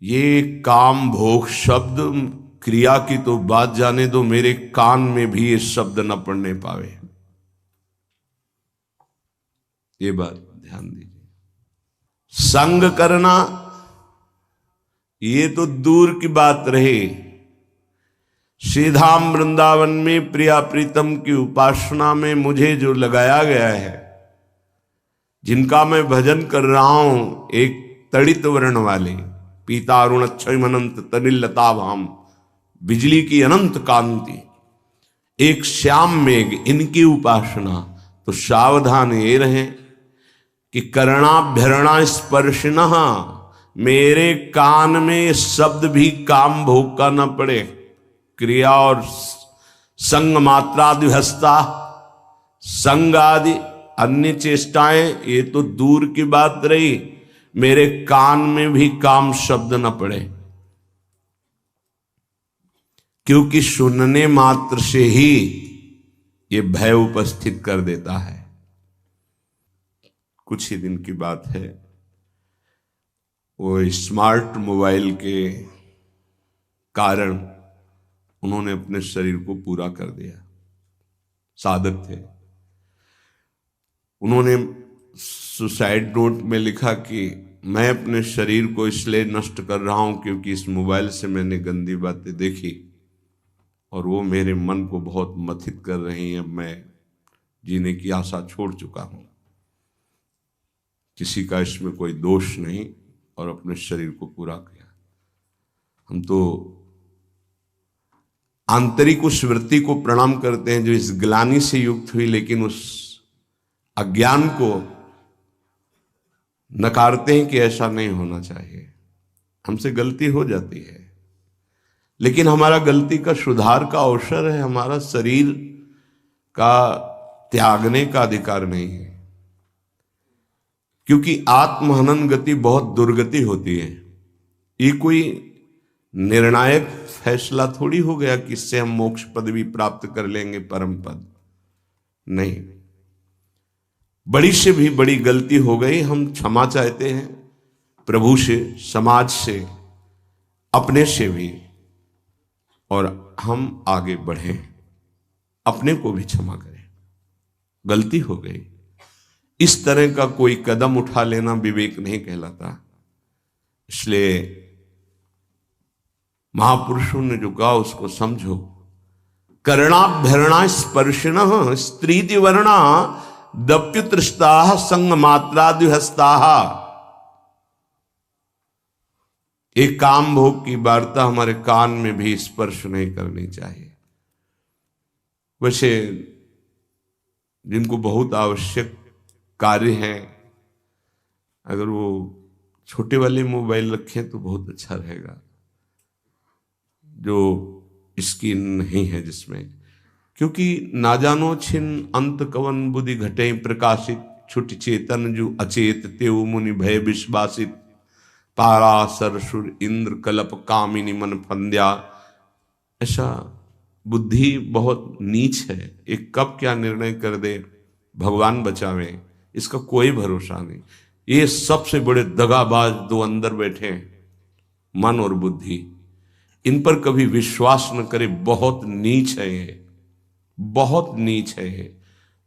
ये काम भोग शब्द क्रिया की तो बात जाने दो, मेरे कान में भी ये शब्द न पड़ने पावे। ये बात ध्यान दीजिए। संग करना ये तो दूर की बात रही, श्रीधाम वृंदावन में प्रिया प्रीतम की उपासना में मुझे जो लगाया गया है, जिनका मैं भजन कर रहा हूं, एक तड़ित वर्ण वाले पीता अरुण अक्षय अनंत तनिलता भाम, बिजली की अनंत कांति, एक श्याम मेघ, इनकी उपासना, तो सावधान ये रहे कि करणाभ्यरणा स्पर्शिनः, मेरे कान में शब्द भी काम भोग का न पड़े। क्रिया और संग मात्रादिहस्ता, संग आदि अन्य चेष्टाएं ये तो दूर की बात रही, मेरे कान में भी काम शब्द न पड़े, क्योंकि सुनने मात्र से ही ये भय उपस्थित कर देता है। कुछ ही दिन की बात है, वो स्मार्ट मोबाइल के कारण उन्होंने अपने शरीर को पूरा कर दिया। साधक थे, उन्होंने सुसाइड नोट में लिखा कि मैं अपने शरीर को इसलिए नष्ट कर रहा हूं क्योंकि इस मोबाइल से मैंने गंदी बातें देखी और वो मेरे मन को बहुत मथित कर रही हैं। अब मैं जीने की आशा छोड़ चुका हूं, किसी का इसमें कोई दोष नहीं, और अपने शरीर को पूरा किया। हम तो आंतरिक उस वृत्ति को प्रणाम करते हैं जो इस ग्लानि से युक्त हुई, लेकिन उस अज्ञान को नकारते हैं कि ऐसा नहीं होना चाहिए। हमसे गलती हो जाती है, लेकिन हमारा गलती का सुधार का अवसर है, हमारा शरीर का त्यागने का अधिकार नहीं है, क्योंकि आत्महनन गति बहुत दुर्गति होती है। ये कोई निर्णायक फैसला थोड़ी हो गया कि इससे हम मोक्ष पदवी प्राप्त कर लेंगे, परम पद नहीं। बड़ी से भी बड़ी गलती हो गई, हम क्षमा चाहते हैं प्रभु से, समाज से, अपने से भी, और हम आगे बढ़ें, अपने को भी क्षमा करें। गलती हो गई, इस तरह का कोई कदम उठा लेना विवेक नहीं कहलाता। इसलिए महापुरुषों ने जो कहा उसको समझो। करणाभ्यरणा स्पर्शिनः स्त्रीति वर्णा दप्युतृष्टाः संग मात्रादिहस्ताः। एक काम भोग की वार्ता हमारे कान में भी स्पर्श नहीं करनी चाहिए। वैसे जिनको बहुत आवश्यक कार्य है, अगर वो छोटे वाले मोबाइल रखें तो बहुत अच्छा रहेगा, जो स्क्रीन नहीं है जिसमें, क्योंकि ना जानो छिन अंत कवन बुद्धि घटे प्रकाशित, छुट चेतन जो अचेत तेऊ मुनि भय विश्वासित, पारासर सुर इंद्र कलप कामिनी मन फंद्या। ऐसा बुद्धि बहुत नीच है, एक कब क्या निर्णय कर दे, भगवान बचावे, इसका कोई भरोसा नहीं। ये सबसे बड़े दगाबाज दो अंदर बैठे हैं, मन और बुद्धि, इन पर कभी विश्वास न करे। बहुत नीच है ये, बहुत नीच है ये।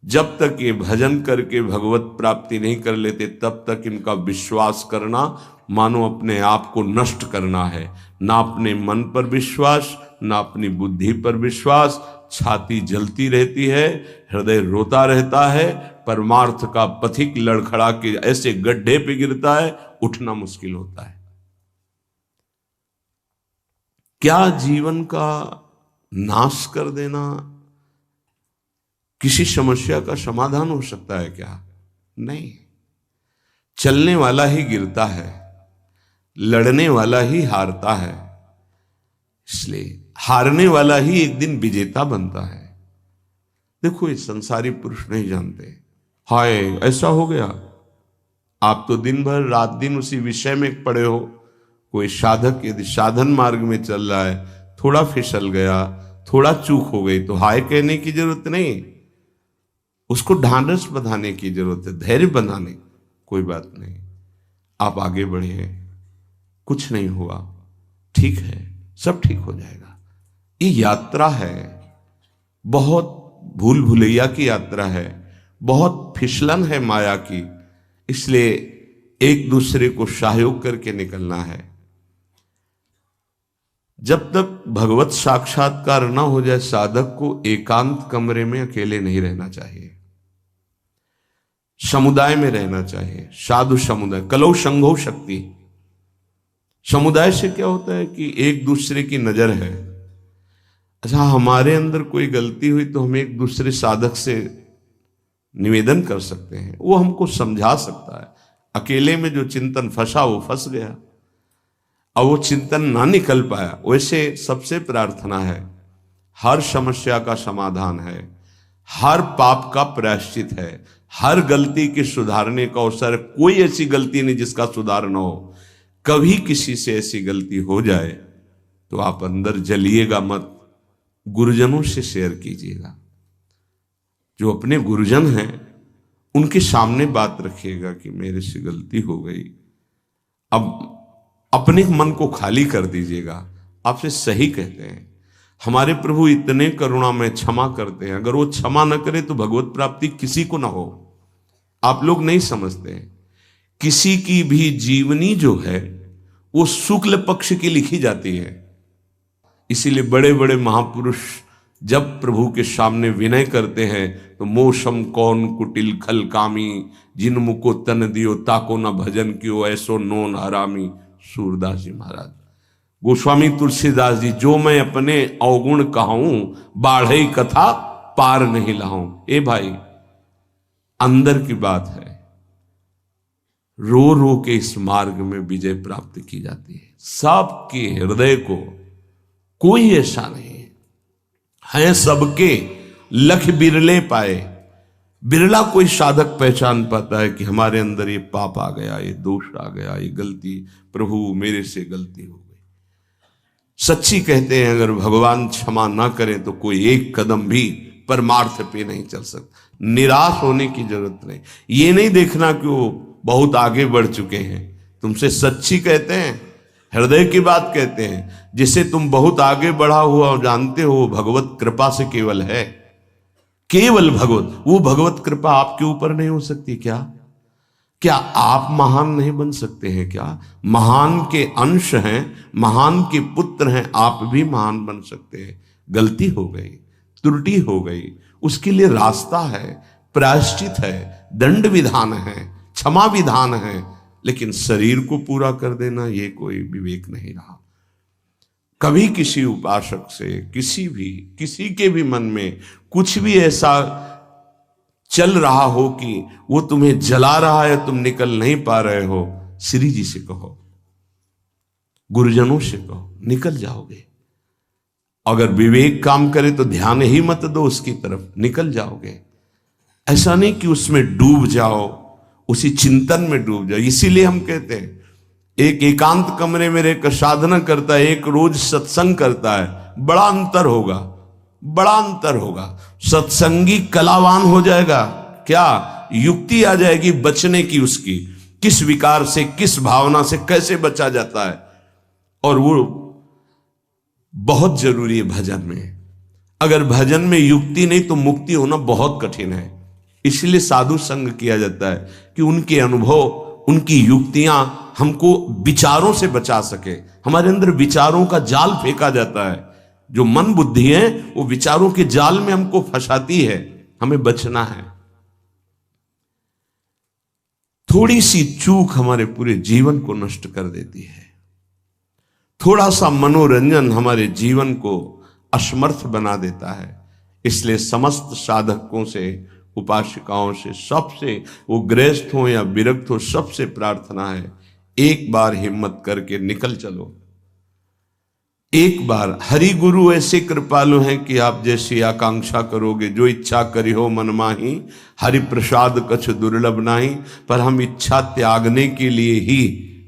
जब तक ये भजन करके भगवत प्राप्ति नहीं कर लेते, तब तक इनका विश्वास करना मानो अपने आप को नष्ट करना है। ना अपने मन पर विश्वास, ना अपनी बुद्धि पर विश्वास। छाती जलती रहती है, हृदय रोता रहता है, परमार्थ का पथिक लड़खड़ा के ऐसे गड्ढे पे गिरता है, उठना मुश्किल होता है। क्या जीवन का नाश कर देना किसी समस्या का समाधान हो सकता है क्या? नहीं। चलने वाला ही गिरता है, लड़ने वाला ही हारता है, इसलिए हारने वाला ही एक दिन विजेता बनता है। देखो, ये संसारी पुरुष नहीं जानते, हाय ऐसा हो गया। आप तो दिन भर रात दिन उसी विषय में पड़े हो। कोई साधक यदि साधन मार्ग में चल रहा है, थोड़ा फिसल गया, थोड़ा चूक हो गई, तो हाय कहने की जरूरत नहीं, उसको ढांढस बंधाने की जरूरत है, धैर्य बनाने। कोई बात नहीं, आप आगे बढ़िए, कुछ नहीं हुआ, ठीक है, सब ठीक हो जाएगा। ये यात्रा है, बहुत भूल भुलैया की यात्रा है, बहुत फिसलन है माया की, इसलिए एक दूसरे को सहयोग करके निकलना है। जब तक भगवत साक्षात्कार न हो जाए साधक को एकांत कमरे में अकेले नहीं रहना चाहिए, समुदाय में रहना चाहिए। साधु समुदाय, कलौ संघौ शक्ति। समुदाय से क्या होता है कि एक दूसरे की नजर है। अच्छा, हमारे अंदर कोई गलती हुई तो हम एक दूसरे साधक से निवेदन कर सकते हैं, वो हमको समझा सकता है। अकेले में जो चिंतन फंसा वो फंस गया, और वो चिंतन ना निकल पाया। वैसे सबसे प्रार्थना है, हर समस्या का समाधान है, हर पाप का प्रायश्चित है, हर गलती के सुधारने का अवसर। कोई ऐसी गलती नहीं जिसका सुधार न हो। कभी किसी से ऐसी गलती हो जाए तो आप अंदर जलिएगा मत, गुरुजनों से शेयर कीजिएगा। जो अपने गुरुजन हैं उनके सामने बात रखिएगा कि मेरे से गलती हो गई। अब अपने मन को खाली कर दीजिएगा। आपसे सही कहते हैं, हमारे प्रभु इतने करुणा में क्षमा करते हैं। अगर वो क्षमा न करे तो भगवत प्राप्ति किसी को ना हो। आप लोग नहीं समझते हैं, किसी की भी जीवनी जो है वो शुक्ल पक्ष की लिखी जाती है। इसीलिए बड़े बड़े महापुरुष जब प्रभु के सामने विनय करते हैं तो मोसम कौन कुटिल खल कामी, जिन मुको तन दियो ताको न भजन कियो, ऐसो नोन हरामी। सूरदास जी महाराज, गोस्वामी तुलसीदास जी, जो मैं अपने अवगुण कहूं, बाढ़ई कथा पार नहीं लाऊं। ए भाई, अंदर की बात है, रो रो के इस मार्ग में विजय प्राप्त की जाती है। सबके हृदय को कोई ऐसा नहीं है, सबके लख बिरले पाए। बिरला कोई साधक पहचान पाता है कि हमारे अंदर ये पाप आ गया, ये दोष आ गया, ये गलती, प्रभु मेरे से गलती हो गई। सच्ची कहते हैं, अगर भगवान क्षमा ना करें तो कोई एक कदम भी परमार्थ पे नहीं चल सकता। निराश होने की जरूरत नहीं। ये नहीं देखना कि वो बहुत आगे बढ़ चुके हैं। तुमसे सच्ची कहते हैं, हृदय की बात कहते हैं। जिसे तुम बहुत आगे बढ़ा हुआ जानते हो, भगवत कृपा से केवल है, केवल भगवत। वो भगवत कृपा आपके ऊपर नहीं हो सकती क्या? क्या आप महान नहीं बन सकते हैं क्या? महान के अंश हैं, महान के पुत्र हैं, आप भी महान बन सकते हैं। गलती हो गई, त्रुटि हो गई, उसके लिए रास्ता है, प्रायश्चित है, दंड विधान है, क्षमा विधान है। लेकिन शरीर को पूरा कर देना ये कोई विवेक नहीं रहा। कभी किसी उपासक से, किसी के भी मन में कुछ भी ऐसा चल रहा हो कि वो तुम्हें जला रहा है, तुम निकल नहीं पा रहे हो, श्री जी से कहो, गुरुजनों से कहो, निकल जाओगे। अगर विवेक काम करे तो ध्यान ही मत दो उसकी तरफ, निकल जाओगे। ऐसा नहीं कि उसमें डूब जाओ, उसी चिंतन में डूब जाओ। इसीलिए हम कहते हैं, एक एकांत कमरे में रहकर साधना करता है, एक रोज सत्संग करता है, बड़ा अंतर होगा, बड़ा अंतर होगा। सत्संगी कलावान हो जाएगा। क्या युक्ति आ जाएगी बचने की, उसकी किस विकार से, किस भावना से कैसे बचा जाता है। और वो बहुत जरूरी है भजन में। अगर भजन में युक्ति नहीं तो मुक्ति होना बहुत कठिन है। इसलिए साधु संग किया जाता है कि उनके अनुभव, उनकी युक्तियां हमको विचारों से बचा सके। हमारे अंदर विचारों का जाल फेंका जाता है, जो मन बुद्धि है वो विचारों के जाल में हमको फंसाती है। हमें बचना है। थोड़ी सी चूक हमारे पूरे जीवन को नष्ट कर देती है। थोड़ा सा मनोरंजन हमारे जीवन को असमर्थ बना देता है। इसलिए समस्त साधकों से, उपासिकाओं से, सबसे, वो गृहस्थ हो या विरक्त हो, सबसे प्रार्थना है, एक बार हिम्मत करके निकल चलो। एक बार। हरि गुरु ऐसे कृपालु हैं कि आप जैसी आकांक्षा करोगे, जो इच्छा करी हो मन माही, हरि प्रसाद कछ दुर्लभ नाही। पर हम इच्छा त्यागने के लिए ही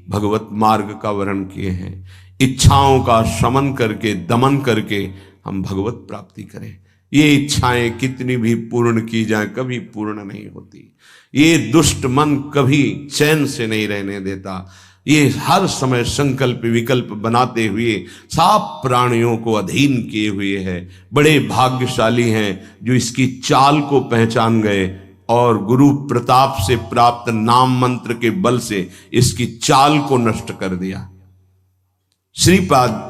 भगवत मार्ग का वर्ण किए हैं। इच्छाओं का शमन करके, दमन करके हम भगवत प्राप्ति करें। ये इच्छाएं कितनी भी पूर्ण की जाए कभी पूर्ण नहीं होती। ये दुष्ट मन कभी चैन से नहीं रहने देता। ये हर समय संकल्प विकल्प बनाते हुए सब प्राणियों को अधीन किए हुए है। बड़े भाग्यशाली हैं जो इसकी चाल को पहचान गए और गुरु प्रताप से प्राप्त नाम मंत्र के बल से इसकी चाल को नष्ट कर दिया। श्रीपाद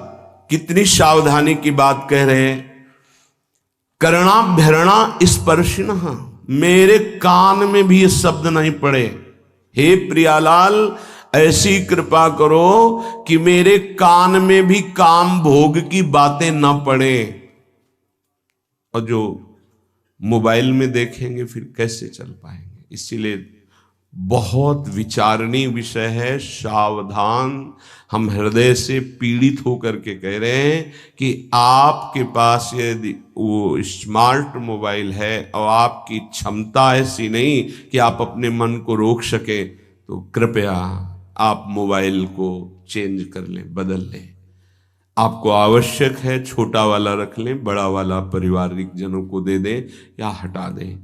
कितनी सावधानी की बात कह रहे हैं। कर्णाभ्यरणा स्पर्शिनः, मेरे कान में भी ये शब्द नहीं पड़े। हे प्रियालाल, ऐसी कृपा करो कि मेरे कान में भी काम भोग की बातें ना पड़े। और जो मोबाइल में देखेंगे फिर कैसे चल पाएंगे। इसीलिए बहुत विचारणीय विषय है, सावधान। हम हृदय से पीड़ित होकर के कह रहे हैं कि आपके पास यदि वो स्मार्ट मोबाइल है और आपकी क्षमता ऐसी नहीं कि आप अपने मन को रोक सके, तो कृपया आप मोबाइल को चेंज कर लें, बदल लें। आपको आवश्यक है छोटा वाला रख लें, बड़ा वाला पारिवारिक जनों को दे दें या हटा दें।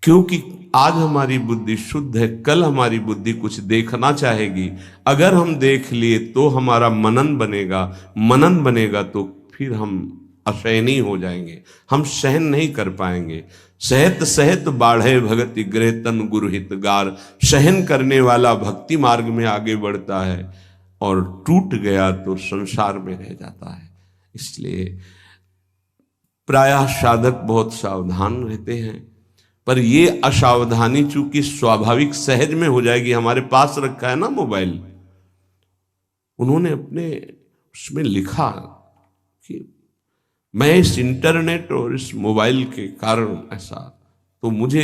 क्योंकि आज हमारी बुद्धि शुद्ध है, कल हमारी बुद्धि कुछ देखना चाहेगी। अगर हम देख लिए तो हमारा मनन बनेगा, मनन बनेगा तो फिर हम असहनीय हो जाएंगे, हम सहन नहीं कर पाएंगे। सहत सहत बाढ़े भगति गृह तन गुरु हितगार, सहन करने वाला भक्ति मार्ग में आगे बढ़ता है और टूट गया तो संसार में रह जाता है। इसलिए प्रायः साधक बहुत सावधान रहते हैं, पर ये असावधानी चूंकि स्वाभाविक सहज में हो जाएगी। हमारे पास रखा है ना मोबाइल, उन्होंने अपने उसमें लिखा कि मैं इस इंटरनेट और इस मोबाइल के कारण ऐसा, तो मुझे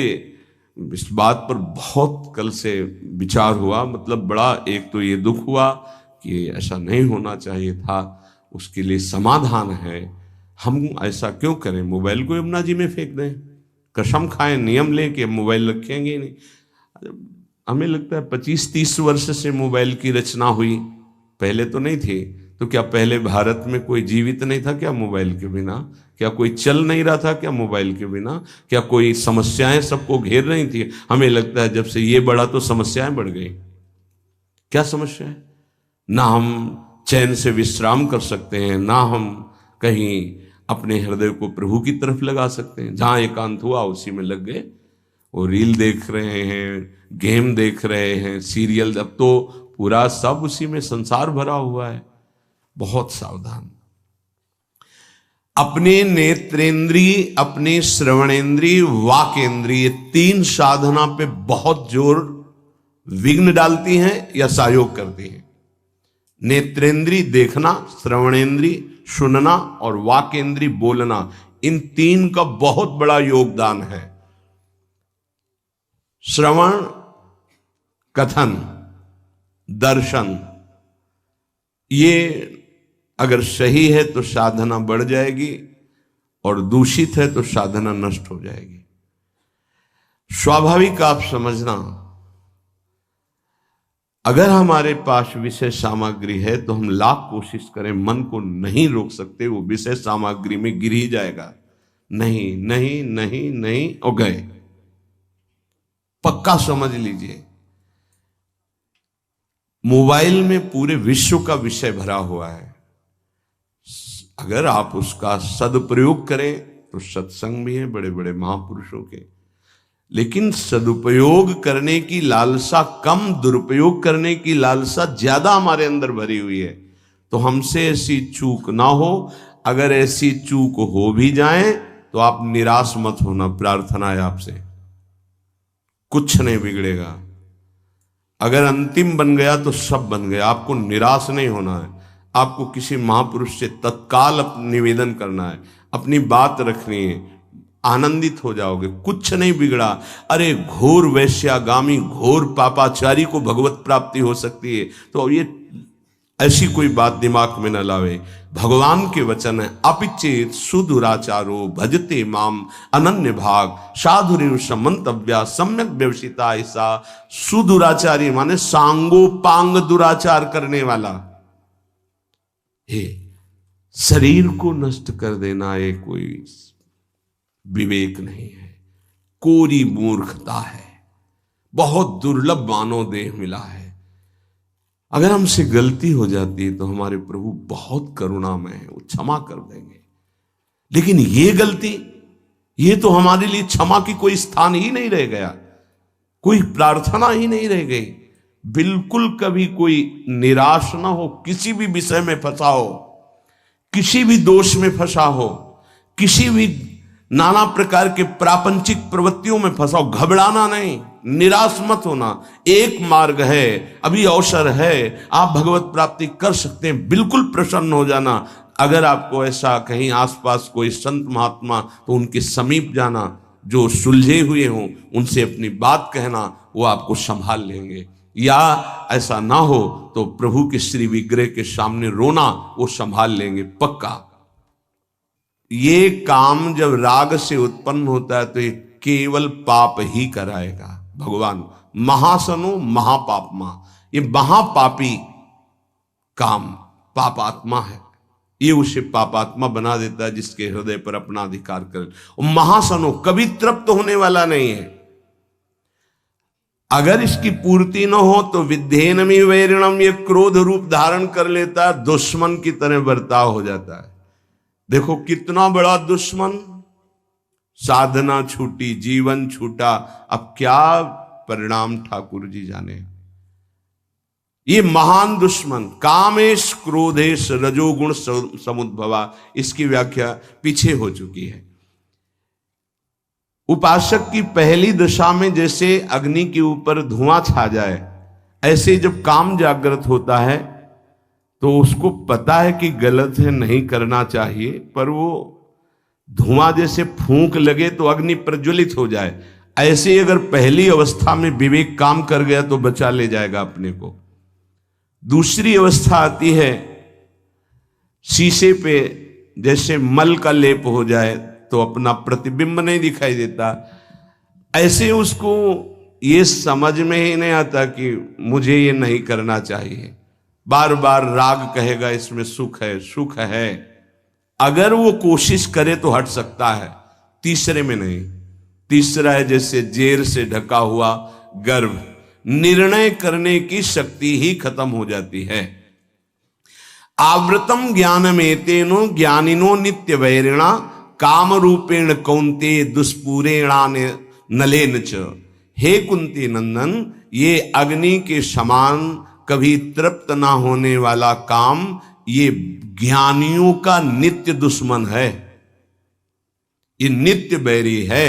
इस बात पर बहुत कल से विचार हुआ। मतलब बड़ा एक तो ये दुख हुआ कि ऐसा नहीं होना चाहिए था, उसके लिए समाधान है। हम ऐसा क्यों करें, मोबाइल को यमुना जी में फेंक दें, कसम खाएं, नियम लें कि मोबाइल रखेंगे ही नहीं। हमें लगता है 25-30 वर्ष से मोबाइल की रचना हुई, पहले तो नहीं थी। तो क्या पहले भारत में कोई जीवित नहीं था क्या मोबाइल के बिना? क्या कोई चल नहीं रहा था क्या मोबाइल के बिना? क्या कोई समस्याएं सबको घेर रही थी? हमें लगता है जब से ये बढ़ा तो समस्याएं बढ़ गई। क्या समस्या है? ना हम चैन से विश्राम कर सकते हैं, ना हम कहीं अपने हृदय को प्रभु की तरफ लगा सकते हैं। जहां एकांत हुआ उसी में लग गए, वो रील देख रहे हैं, गेम देख रहे हैं, सीरियल, अब तो पूरा सब उसी में संसार भरा हुआ है। बहुत सावधान। अपने नेत्रेंद्रीय, अपने श्रवणेंद्रीय, वाकेंद्रीय, तीन साधना पे बहुत जोर विघ्न डालती हैं या सहयोग करती हैं। नेत्रेंद्रीय देखना, श्रवणेंद्रीय सुनना और वाकेंद्रीय बोलना, इन तीन का बहुत बड़ा योगदान है। श्रवण, कथन, दर्शन, ये अगर सही है तो साधना बढ़ जाएगी और दूषित है तो साधना नष्ट हो जाएगी। स्वाभाविक आप समझना, अगर हमारे पास विषय सामग्री है तो हम लाख कोशिश करें, मन को नहीं रोक सकते, वो विषय सामग्री में गिर ही जाएगा। नहीं नहीं नहीं नहीं और गए, पक्का समझ लीजिए। मोबाइल में पूरे विश्व का विषय भरा हुआ है। अगर आप उसका सदुपयोग करें तो सत्संग भी है बड़े बड़े महापुरुषों के, लेकिन सदुपयोग करने की लालसा कम, दुरुपयोग करने की लालसा ज्यादा हमारे अंदर भरी हुई है। तो हमसे ऐसी चूक ना हो। अगर ऐसी चूक हो भी जाए तो आप निराश मत होना, प्रार्थना है आपसे, कुछ नहीं बिगड़ेगा। अगर अंतिम बन गया तो सब बन गया। आपको निराश नहीं होना है, आपको किसी महापुरुष से तत्काल निवेदन करना है, अपनी बात रखनी है, आनंदित हो जाओगे, कुछ नहीं बिगड़ा। अरे घोर वैश्यागामी, घोर पापाचारी को भगवत प्राप्ति हो सकती है, तो ये ऐसी कोई बात दिमाग में न लावे। भगवान के वचन है, अपिचेत सुदुराचारो भजते माम अनन्य भाग साधुरेव समंतव्या सम्यक व्यवसिता। ऐसा सुदुराचारी माने सांगोपांग दुराचार करने वाला। हे, शरीर को नष्ट कर देना ये कोई विवेक नहीं है, कोरी मूर्खता है। बहुत दुर्लभ मानव देह मिला है। अगर हमसे गलती हो जाती है तो हमारे प्रभु बहुत करुणामय है, वो क्षमा कर देंगे। लेकिन ये गलती, ये तो हमारे लिए क्षमा की कोई स्थान ही नहीं रह गया, कोई प्रार्थना ही नहीं रह गई। बिल्कुल कभी कोई निराश ना हो, किसी भी विषय में फंसा हो, किसी भी दोष में फंसा हो, किसी भी नाना प्रकार के प्रापंचिक प्रवृत्तियों में फंसा हो, घबराना नहीं, निराश मत होना। एक मार्ग है, अभी अवसर है, आप भगवत प्राप्ति कर सकते हैं, बिल्कुल प्रसन्न हो जाना। अगर आपको ऐसा कहीं आसपास कोई संत महात्मा, तो उनके समीप जाना, जो सुलझे हुए हों उनसे अपनी बात कहना, वो आपको संभाल लेंगे। या ऐसा ना हो तो प्रभु के श्री विग्रह के सामने रोना, वो संभाल लेंगे पक्का। ये काम जब राग से उत्पन्न होता है तो ये केवल पाप ही कराएगा। भगवान महासनो महापापमा, ये महापापी काम पापात्मा है, ये उसे पापात्मा बना देता है जिसके हृदय पर अपना अधिकार कर। महासनो कभी तृप्त होने वाला नहीं है। अगर इसकी पूर्ति न हो तो विद्धेनमी वैरिणम, ये क्रोध रूप धारण कर लेता है, दुश्मन की तरह बर्ताव हो जाता है। देखो कितना बड़ा दुश्मन, साधना छूटी, जीवन छूटा, अब क्या परिणाम ठाकुर जी जाने। ये महान दुश्मन कामेश क्रोधेश रजोगुण समुद्भवा, इसकी व्याख्या पीछे हो चुकी है। उपासक की पहली दशा में जैसे अग्नि के ऊपर धुआं छा जाए, ऐसे जब काम जागृत होता है तो उसको पता है कि गलत है, नहीं करना चाहिए, पर वो धुआं जैसे फूंक लगे तो अग्नि प्रज्वलित हो जाए, ऐसे अगर पहली अवस्था में विवेक काम कर गया तो बचा ले जाएगा अपने को। दूसरी अवस्था आती है, शीशे पे जैसे मल का लेप हो जाए तो अपना प्रतिबिंब नहीं दिखाई देता, ऐसे उसको ये समझ में ही नहीं आता कि मुझे ये नहीं करना चाहिए। बार बार राग कहेगा इसमें सुख है, सुख है, अगर वो कोशिश करे तो हट सकता है, तीसरे में नहीं। तीसरा है जैसे जेर से ढका हुआ गर्भ, निर्णय करने की शक्ति ही खत्म हो जाती है। आवृतम ज्ञानमेतेनो ज्ञानिनो नित्य वैरिणा काम रूपेण कौन्ते दुष्पूरेणा नलेन च। हे कुंती नंदन, ये अग्नि के समान कभी तृप्त ना होने वाला काम, ये ज्ञानियों का नित्य दुश्मन है, ये नित्य बैरी है,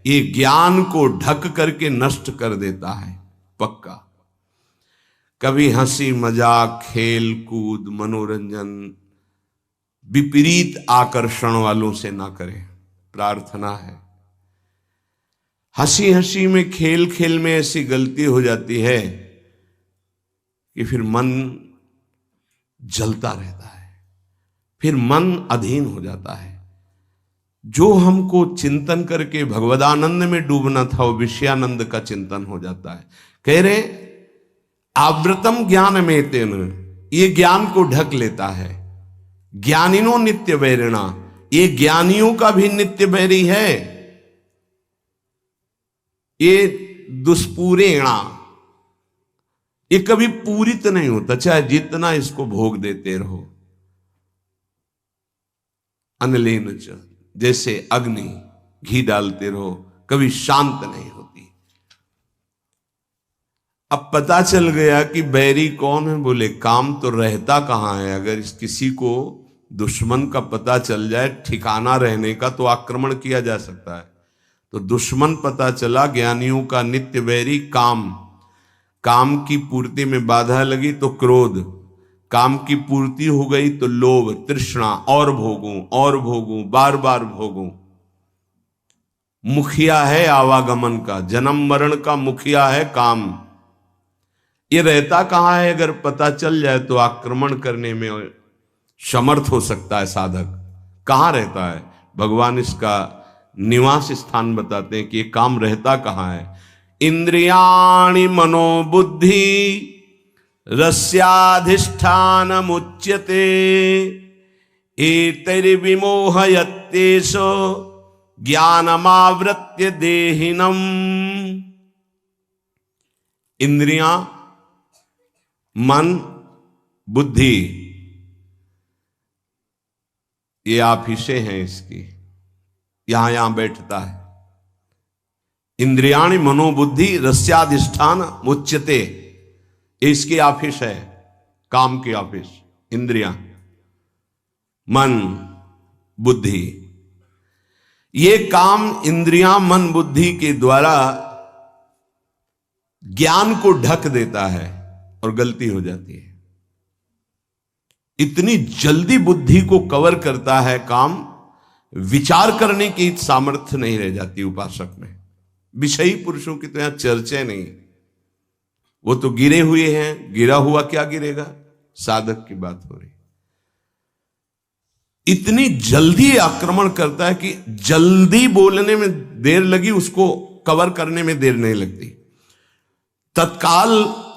ये ज्ञान को ढक करके नष्ट कर देता है पक्का। कभी हंसी मजाक, खेल कूद, मनोरंजन विपरीत आकर्षण वालों से ना करें, प्रार्थना है। हंसी हंसी में, खेल खेल में ऐसी गलती हो जाती है कि फिर मन जलता रहता है, फिर मन अधीन हो जाता है। जो हमको चिंतन करके भगवदानंद में डूबना था, वो विषयानंद का चिंतन हो जाता है। कह रहे आवृतम ज्ञान में तेन, ये ज्ञान को ढक लेता है। ज्ञानिनो नित्य वैरिणा, ये ज्ञानियों का भी नित्य वैरी है। ये दुष्पूरेणा, ये कभी पूरित नहीं होता, चाहे जितना इसको भोग देते रहो। अनलेन च, जैसे अग्नि, घी डालते रहो, कभी शांत नहीं होती। अब पता चल गया कि बैरी कौन है, बोले काम तो रहता कहां है। अगर किसी को दुश्मन का पता चल जाए, ठिकाना रहने का, तो आक्रमण किया जा सकता है। तो दुश्मन पता चला, ज्ञानियों का नित्य बैरी काम। काम की पूर्ति में बाधा लगी तो क्रोध, काम की पूर्ति हो गई तो लोभ, तृष्णा, और भोगूं और भोगूं, बार बार भोगूं। मुखिया है आवागमन का, जन्म मरण का मुखिया है काम। ये रहता कहां है, अगर पता चल जाए तो आक्रमण करने में समर्थ हो सकता है साधक। कहां रहता है, भगवान इसका निवास स्थान बताते हैं कि ये काम रहता कहां है। इंद्रियाणि मनोबुद्धि रस्याधिष्ठान मुच्यते एतैर्विमोहयत्येषो ज्ञानमावृत्य देहिनम। इंद्रियां मन, बुद्धि, ये आफिसें हैं इसकी, यहां बैठता है। इंद्रियाणि मनोबुद्धि रस्याधिष्ठान मुच्यते, इसकी ऑफिस है, काम की ऑफिस। इंद्रियां, मन, बुद्धि, ये काम इंद्रियां मन बुद्धि के द्वारा ज्ञान को ढक देता है और गलती हो जाती है। इतनी जल्दी बुद्धि को कवर करता है काम, विचार करने की सामर्थ्य नहीं रह जाती उपासक में। विषयी पुरुषों की तो यहां चर्चा नहीं, वो तो गिरे हुए हैं, गिरा हुआ क्या गिरेगा, साधक की बात हो रही। इतनी जल्दी आक्रमण करता है कि जल्दी बोलने में देर लगी, उसको कवर करने में देर नहीं लगती। तत्काल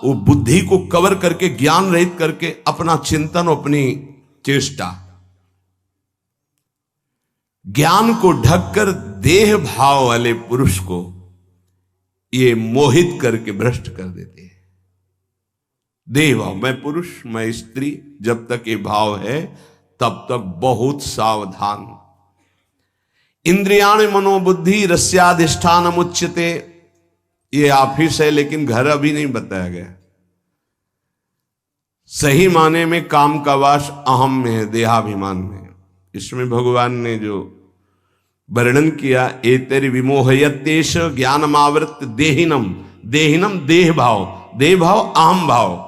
वो बुद्धि को कवर करके, ज्ञान रहित करके अपना चिंतन, अपनी चेष्टा, ज्ञान को ढककर देह भाव वाले पुरुष को ये मोहित करके भ्रष्ट कर देते हैं। देह भाव, मैं पुरुष, मैं स्त्री, जब तक ये भाव है तब तक बहुत सावधान। इंद्रियाण मनोबुद्धि रस्याधिष्ठान मुच्यते, ये ऑफिस है, लेकिन घर अभी नहीं बताया गया। सही माने में काम का वास अहम में है, देहाभिमान में। इसमें भगवान ने जो वर्णन किया, एतरि विमोहयत्येष ज्ञानमावृत देहिनम, देहिनम देह भाव, देह भाव अहम भाव।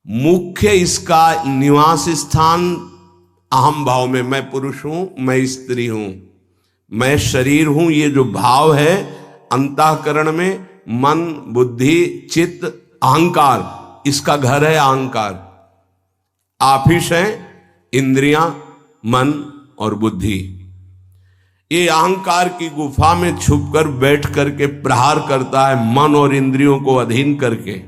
मुख्य इसका निवास स्थान अहम भाव में, मैं पुरुष हूं, मैं स्त्री हूं, मैं शरीर हूं, ये जो भाव है अंतःकरण में, मन, बुद्धि, चित्त, अहंकार, इसका घर है अहंकार। ऑफिस है इंद्रियां, मन और बुद्धि। ये अहंकार की गुफा में छुपकर बैठ करके प्रहार करता है, मन और इंद्रियों को अधीन करके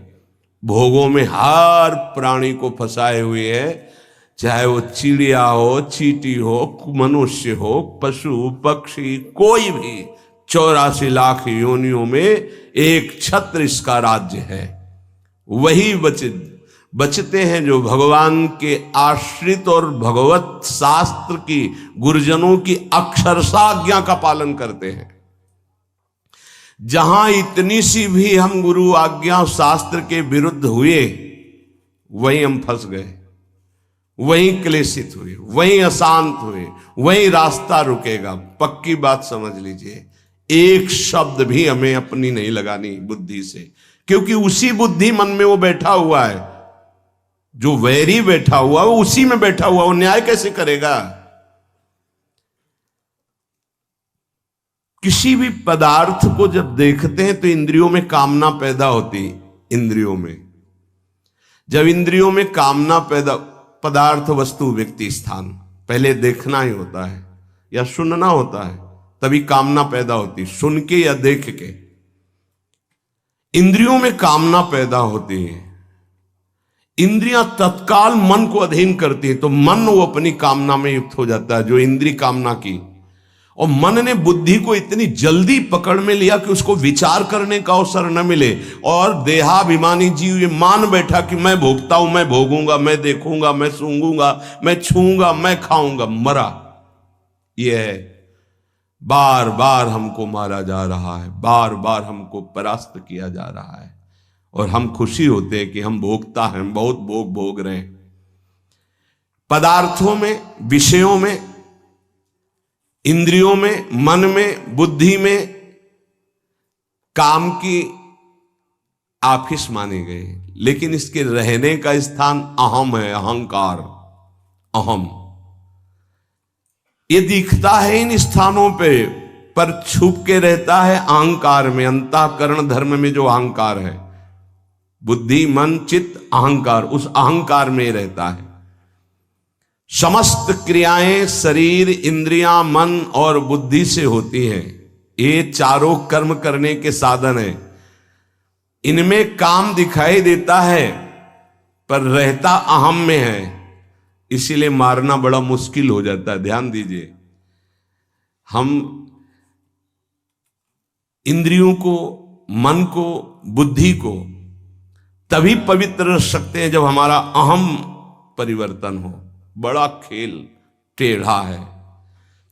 भोगों में हर प्राणी को फंसाए हुए है, चाहे वो चिड़िया हो, चींटी हो, मनुष्य हो, पशु पक्षी, कोई भी 84 लाख योनियों में एक छत्र इसका राज्य है। वही बचते हैं जो भगवान के आश्रित और भगवत शास्त्र की, गुरुजनों की अक्षरशः आज्ञा का पालन करते हैं। जहां इतनी सी भी हम गुरु आज्ञा शास्त्र के विरुद्ध हुए, वहीं हम फंस गए, वहीं क्लेशित हुए, वहीं अशांत हुए, वहीं रास्ता रुकेगा। पक्की बात समझ लीजिए, एक शब्द भी हमें अपनी नहीं लगानी बुद्धि से, क्योंकि उसी बुद्धि मन में वो बैठा हुआ है, जो वैरी बैठा हुआ वो उसी में बैठा हुआ, वो न्याय कैसे करेगा। किसी भी पदार्थ को जब देखते हैं तो इंद्रियों में कामना पैदा होती, इंद्रियों में जब इंद्रियों में कामना पैदा, पदार्थ, वस्तु, व्यक्ति, स्थान पहले देखना ही होता है या सुनना होता है, तभी कामना पैदा होती, सुन के या देख के। इंद्रियों में कामना पैदा होती है, इंद्रियां तत्काल मन को अधीन करती है, तो मन वो अपनी कामना में युक्त हो जाता है, जो इंद्रिय कामना की। और मन ने बुद्धि को इतनी जल्दी पकड़ में लिया कि उसको विचार करने का अवसर न मिले, और देहाभिमानी जीव ये मान बैठा कि मैं भोगता हूं, मैं भोगूंगा, मैं देखूंगा, मैं सूंघूंगा, मैं छूंगा, मैं खाऊंगा। मरा, ये है बार बार हमको मारा जा रहा है, बार बार हमको परास्त किया जा रहा है, और हम खुशी होते हैं कि हम भोगता हैं, बहुत भोग रहे हैं। पदार्थों में, विषयों में, इंद्रियों में, मन में, बुद्धि में काम की ऑफिस माने गए, लेकिन इसके रहने का स्थान अहम है, अहंकार, अहम। ये दिखता है इन स्थानों पे, पर छुप के रहता है अहंकार में, अंतःकरण धर्म में जो अहंकार है, बुद्धि, मन, चित्त, अहंकार, उस अहंकार में रहता है। समस्त क्रियाएं शरीर, इंद्रियां, मन और बुद्धि से होती हैं। ये चारों कर्म करने के साधन हैं। इनमें काम दिखाई देता है पर रहता अहम में है, इसीलिए मारना बड़ा मुश्किल हो जाता है। ध्यान दीजिए, हम इंद्रियों को, मन को, बुद्धि को तभी पवित्र रह सकते हैं जब हमारा अहम परिवर्तन हो। बड़ा खेल टेढ़ा है।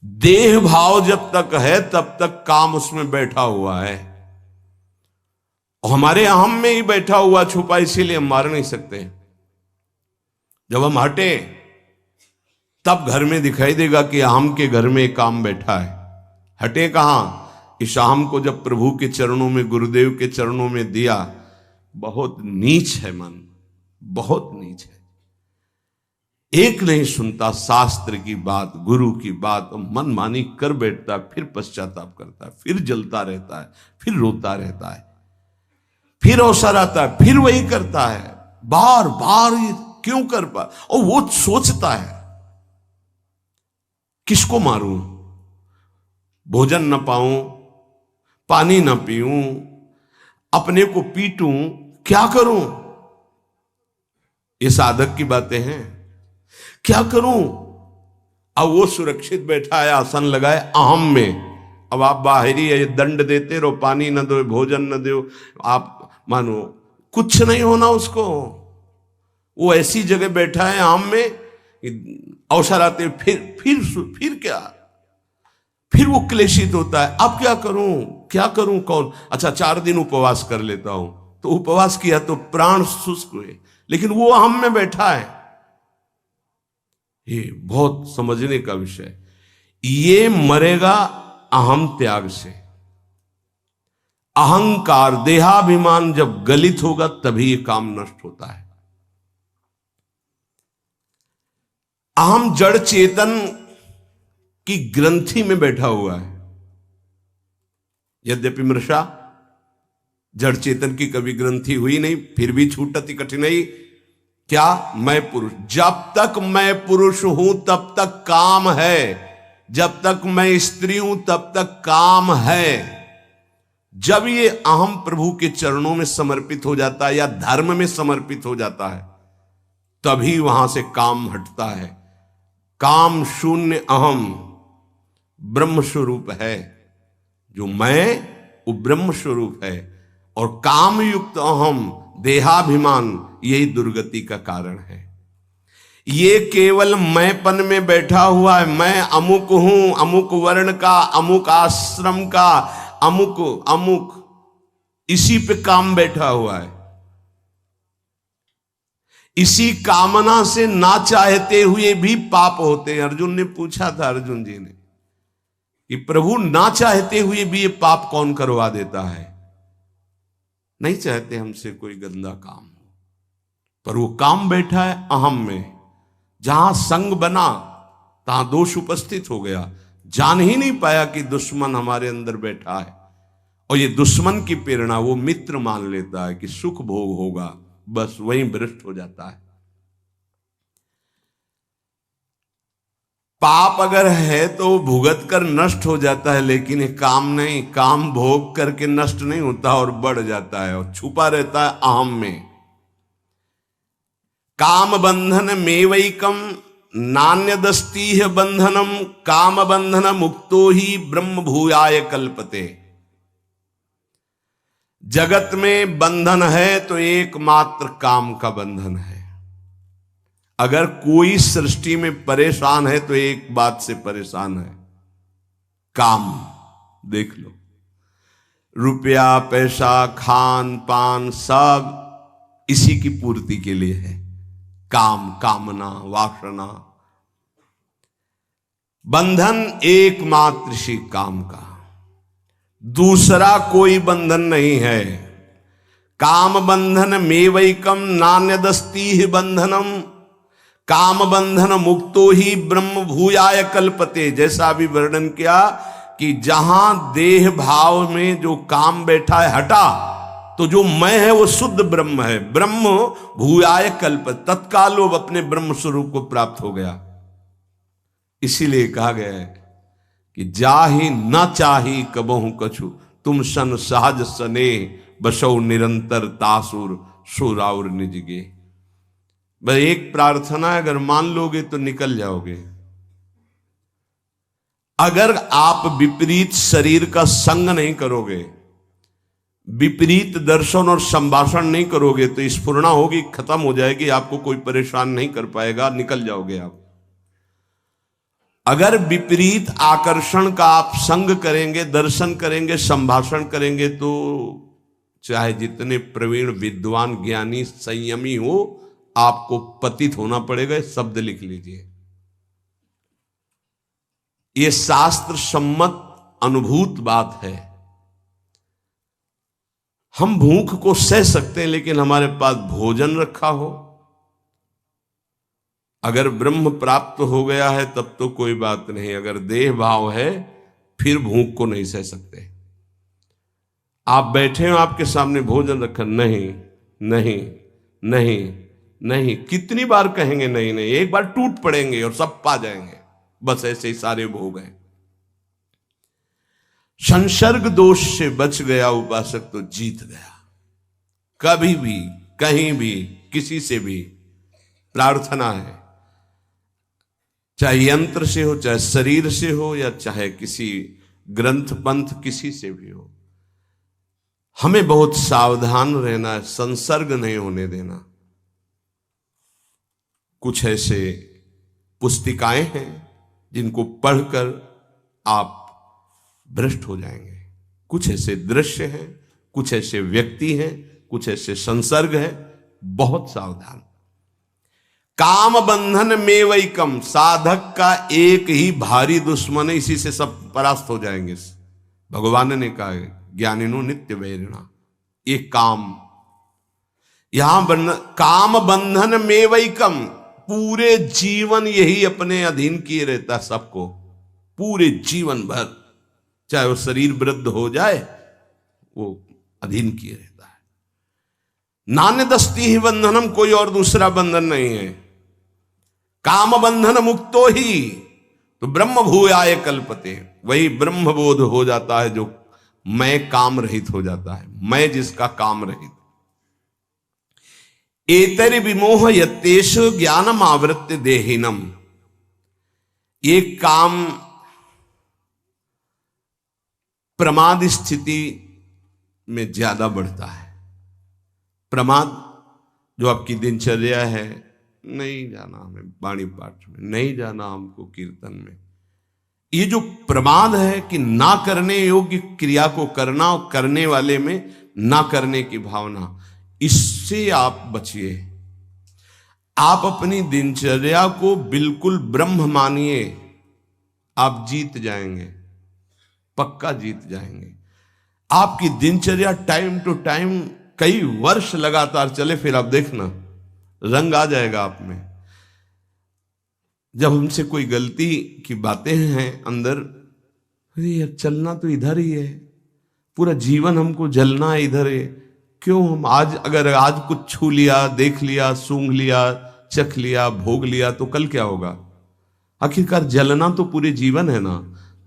देह भाव जब तक है तब तक काम उसमें बैठा हुआ है, और हमारे अहम में ही बैठा हुआ छुपा, इसीलिए हम मार नहीं सकते। जब हम हटे तब घर में दिखाई देगा कि अहम के घर में काम बैठा है। हटे कहां? इस अहम को जब प्रभु के चरणों में, गुरुदेव के चरणों में दिया। बहुत नीच है मन, बहुत नीच है। एक नहीं सुनता शास्त्र की बात, गुरु की बात, मनमानी कर बैठता है, फिर पश्चाताप करता है, फिर जलता रहता है, फिर रोता रहता है, फिर अवसर आता है, फिर वही करता है, बार बार क्यों कर पा। और वो सोचता है किसको मारूं, भोजन न पाऊं, पानी न पीऊं, अपने को पीटूं, क्या करूं। ये साधक की बातें हैं। क्या करूं? अब वो सुरक्षित बैठा है, आसन लगाए अहम में। अब आप बाहरी है, दंड देते रहो, पानी न दो, भोजन न दो, आप मानो कुछ नहीं होना उसको। वो ऐसी जगह बैठा है अहम में, अवसर आते फिर क्या, फिर वो क्लेशित होता है। अब क्या करूं, क्या करूं, कौन, अच्छा 4 दिन उपवास कर लेता हूं। तो उपवास किया तो प्राण शुष्क हुए, लेकिन वो अहम में बैठा है। ये बहुत समझने का विषय। ये मरेगा अहम त्याग से। अहंकार, देहाभिमान जब गलित होगा तभी ये काम नष्ट होता है। अहम जड़ चेतन की ग्रंथि में बैठा हुआ है। यद्यपि मृषा जड़ चेतन की कभी ग्रंथि हुई नहीं, फिर भी छूटती कठिनाई। क्या? मैं पुरुष। जब तक मैं पुरुष हूं तब तक काम है, जब तक मैं स्त्री हूं तब तक काम है। जब ये अहम प्रभु के चरणों में समर्पित हो जाता है या धर्म में समर्पित हो जाता है, तभी वहां से काम हटता है। काम शून्य अहम ब्रह्म स्वरूप है। जो मैं, वो ब्रह्म स्वरूप है। और काम युक्त अहम, देहाभिमान, यही दुर्गति का कारण है। ये केवल मैंपन में बैठा हुआ है। मैं अमुक हूं, अमुक वर्ण का, अमुक आश्रम का, अमुक अमुक, इसी पे काम बैठा हुआ है। इसी कामना से ना चाहते हुए भी पाप होते हैं। अर्जुन ने पूछा था, अर्जुन जी ने, कि प्रभु ना चाहते हुए भी ये पाप कौन करवा देता है? नहीं चाहते हमसे कोई गंदा काम हो, पर वो काम बैठा है अहम में। जहां संग बना तहां दोष उपस्थित हो गया। जान ही नहीं पाया कि दुश्मन हमारे अंदर बैठा है, और ये दुश्मन की प्रेरणा वो मित्र मान लेता है कि सुख भोग होगा, बस वहीं भ्रष्ट हो जाता है। पाप अगर है तो भुगत कर नष्ट हो जाता है, लेकिन ये काम नहीं, काम भोग करके नष्ट नहीं होता और बढ़ जाता है और छुपा रहता है अहम में। काम बंधन मेवैकम नान्यदस्तीह बंधनम, काम बंधन मुक्तो ही ब्रह्म भूयाय कल्पते। जगत में बंधन है तो एकमात्र काम का बंधन है। अगर कोई सृष्टि में परेशान है तो एक बात से परेशान है, काम। देख लो, रुपया, पैसा, खान पान सब इसी की पूर्ति के लिए है। काम, कामना, वासना, बंधन एकमात्र सी काम का, दूसरा कोई बंधन नहीं है। काम बंधन मेवैकम नान्यदस्तीह बंधनम, काम बंधन मुक्तो ही ब्रह्म भूयाय कल्पते। जैसा अभी वर्णन किया कि जहां देह भाव में जो काम बैठा है हटा, तो जो मैं है वो शुद्ध ब्रह्म है। ब्रह्म भूयाय कल्प, तत्काल वो अपने ब्रह्म स्वरूप को प्राप्त हो गया। इसीलिए कहा गया है कि जाहि न चाही कबहु कछु, तुम सन सहज सने बसौ निरंतर तासुर सुराउर निजगे। बस एक प्रार्थना है, अगर मान लोगे तो निकल जाओगे। अगर आप विपरीत शरीर का संग नहीं करोगे, विपरीत दर्शन और संभाषण नहीं करोगे तो स्फुरणा होगी, खत्म हो जाएगी, आपको कोई परेशान नहीं कर पाएगा, निकल जाओगे आप। अगर विपरीत आकर्षण का आप संग करेंगे, दर्शन करेंगे, संभाषण करेंगे, तो चाहे जितने प्रवीण विद्वान ज्ञानी संयमी हो, आपको पतित होना पड़ेगा। शब्द लिख लीजिए, यह शास्त्र सम्मत अनुभूत बात है। हम भूख को सह सकते हैं, लेकिन हमारे पास भोजन रखा हो, अगर ब्रह्म प्राप्त हो गया है तब तो कोई बात नहीं, अगर देह भाव है फिर भूख को नहीं सह सकते। आप बैठे हो, आपके सामने भोजन रखा, नहीं नहीं नहीं नहीं, कितनी बार कहेंगे नहीं नहीं, एक बार टूट पड़ेंगे और सब पा जाएंगे। बस ऐसे ही सारे भोग हैं। संसर्ग दोष से बच गया उपासक तो जीत गया। कभी भी, कहीं भी, किसी से भी प्रार्थना है, चाहे यंत्र से हो, चाहे शरीर से हो, या चाहे किसी ग्रंथ पंथ किसी से भी हो, हमें बहुत सावधान रहना है, संसर्ग नहीं होने देना। कुछ ऐसे पुस्तिकाएं हैं जिनको पढ़कर आप भ्रष्ट हो जाएंगे, कुछ ऐसे दृश्य हैं, कुछ ऐसे व्यक्ति हैं, कुछ ऐसे संसर्ग है, बहुत सावधान। काम बंधन में वैकम, साधक का एक ही भारी दुश्मन है, इसी से सब परास्त हो जाएंगे। भगवान ने कहा है, ज्ञानिनो नित्य वैरिणा, ये काम, यहां काम बंधन में वैकम, पूरे जीवन यही अपने अधीन किए रहता सबको, पूरे जीवन भर, चाहे वो शरीर वृद्ध हो जाए, वो अधीन किए रहता है। नान्य दस्ती ही बंधनम, कोई और दूसरा बंधन नहीं है। काम बंधन मुक्तो ही तो ब्रह्म भूयाय कल्पते, वही ब्रह्म बोध हो जाता है जो मैं काम रहित हो जाता है, मैं जिसका काम रहित। एतरि विमोह यतेश ज्ञानम आवृत्य देहिनम, ये काम प्रमाद स्थिति में ज्यादा बढ़ता है। प्रमाद जो आपकी दिनचर्या है, नहीं जाना हमें वाणी पाठ में, नहीं जाना हमको कीर्तन में, ये जो प्रमाद है कि ना करने योग्य क्रिया को करना और करने वाले में ना करने की भावना, इससे आप बचिए। आप अपनी दिनचर्या को बिल्कुल ब्रह्म मानिए, आप जीत जाएंगे, पक्का जीत जाएंगे। आपकी दिनचर्या टाइम टू टाइम कई वर्ष लगातार चले, फिर आप देखना रंग आ जाएगा आप में। जब हमसे कोई गलती की बातें हैं अंदर, अरे यार चलना तो इधर ही है, पूरा जीवन हमको जलना है इधर है, क्यों हम आज, अगर आज कुछ छू लिया, देख लिया, सूंघ लिया, चख लिया, भोग लिया, तो कल क्या होगा? आखिरकार जलना तो पूरे जीवन है ना,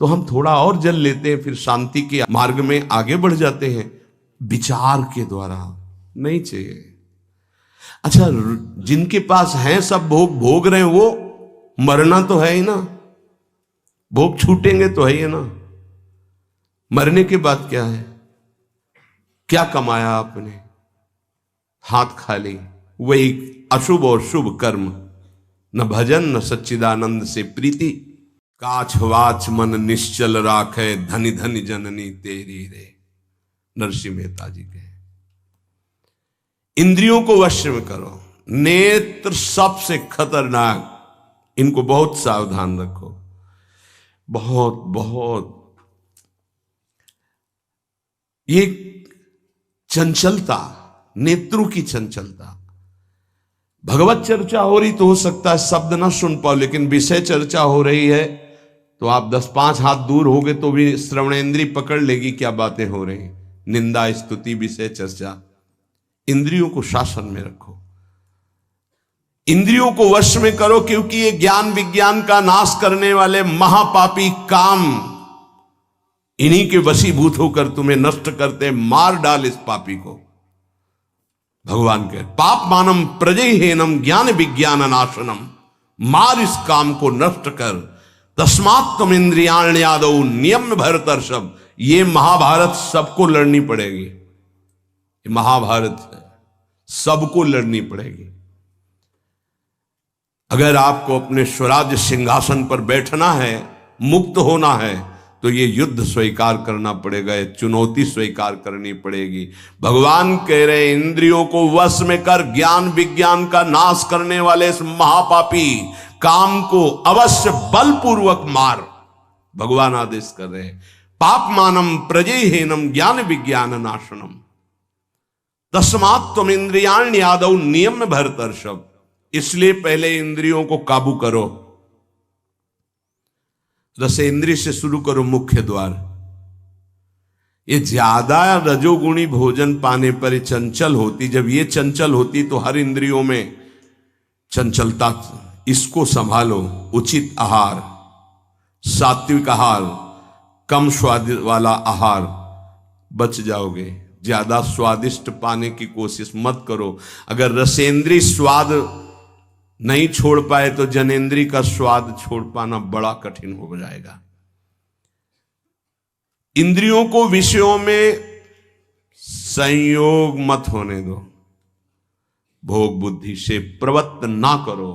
तो हम थोड़ा और जल लेते हैं, फिर शांति के मार्ग में आगे बढ़ जाते हैं। विचार के द्वारा नहीं चाहिए। अच्छा, जिनके पास है सब भोग भोग रहे हैं, वो मरना तो है ही ना, भोग छूटेंगे तो है ही ना। मरने के बाद क्या है? क्या कमाया आपने? हाथ खाली, वही अशुभ और शुभ कर्म, न भजन न सच्चिदानंद से प्रीति। काछ वाच मन निश्चल राखे, धनी धनी जननी तेरी रे, नरसिंह मेहता जी के। इंद्रियों को वश में करो। नेत्र सबसे खतरनाक, इनको बहुत सावधान रखो, बहुत बहुत। ये चंचलता, नेत्रों की चंचलता। भगवत चर्चा हो रही तो हो सकता है शब्द ना सुन पाओ, लेकिन विषय चर्चा हो रही है तो आप 10-5 हाथ दूर होगे तो भी श्रवणेंद्री पकड़ लेगी क्या बातें हो रही। निंदा, स्तुति, विषय चर्चा। इंद्रियों को शासन में रखो, इंद्रियों को वश में करो, क्योंकि ये ज्ञान विज्ञान का नाश करने वाले महापापी काम इन्हीं के वशीभूत होकर तुम्हें नष्ट करते। मार डाल इस पापी को। भगवान कहे, पाप मानम प्रजयहीनम ज्ञान विज्ञान नाशनम, मार इस काम को नष्ट कर। तस्मात् तुम इंद्रियाण्यादौ नियम भरतर्षभ। ये महाभारत सबको लड़नी पड़ेगी, महाभारत है, सबको लड़नी पड़ेगी। अगर आपको अपने स्वराज्य सिंहासन पर बैठना है, मुक्त होना है, तो ये युद्ध स्वीकार करना पड़ेगा, ये चुनौती स्वीकार करनी पड़ेगी। भगवान कह रहे इंद्रियों को वश में कर ज्ञान विज्ञान का नाश करने वाले इस महापापी काम को अवश्य बलपूर्वक मार। भगवान आदेश कर रहे हैं, पापमानम प्रजेहीनम ज्ञान विज्ञान नाशनम तस्मात् त्वम इंद्रियाण्य आदौ नियम्य भरतर्षभ। इसलिए पहले इंद्रियों को काबू करो। रसेंद्रिय से शुरू करो, मुख्य द्वार। ये ज्यादा रजोगुणी भोजन पाने पर ये चंचल होती। जब ये चंचल होती तो हर इंद्रियों में चंचलता। इसको संभालो। उचित आहार, सात्विक आहार, कम स्वाद वाला आहार, बच जाओगे। ज्यादा स्वादिष्ट पाने की कोशिश मत करो। अगर रसेंद्रीय स्वाद नहीं छोड़ पाए तो जनेंद्री का स्वाद छोड़ पाना बड़ा कठिन हो जाएगा। इंद्रियों को विषयों में संयोग मत होने दो। भोग बुद्धि से प्रवृत्त ना करो।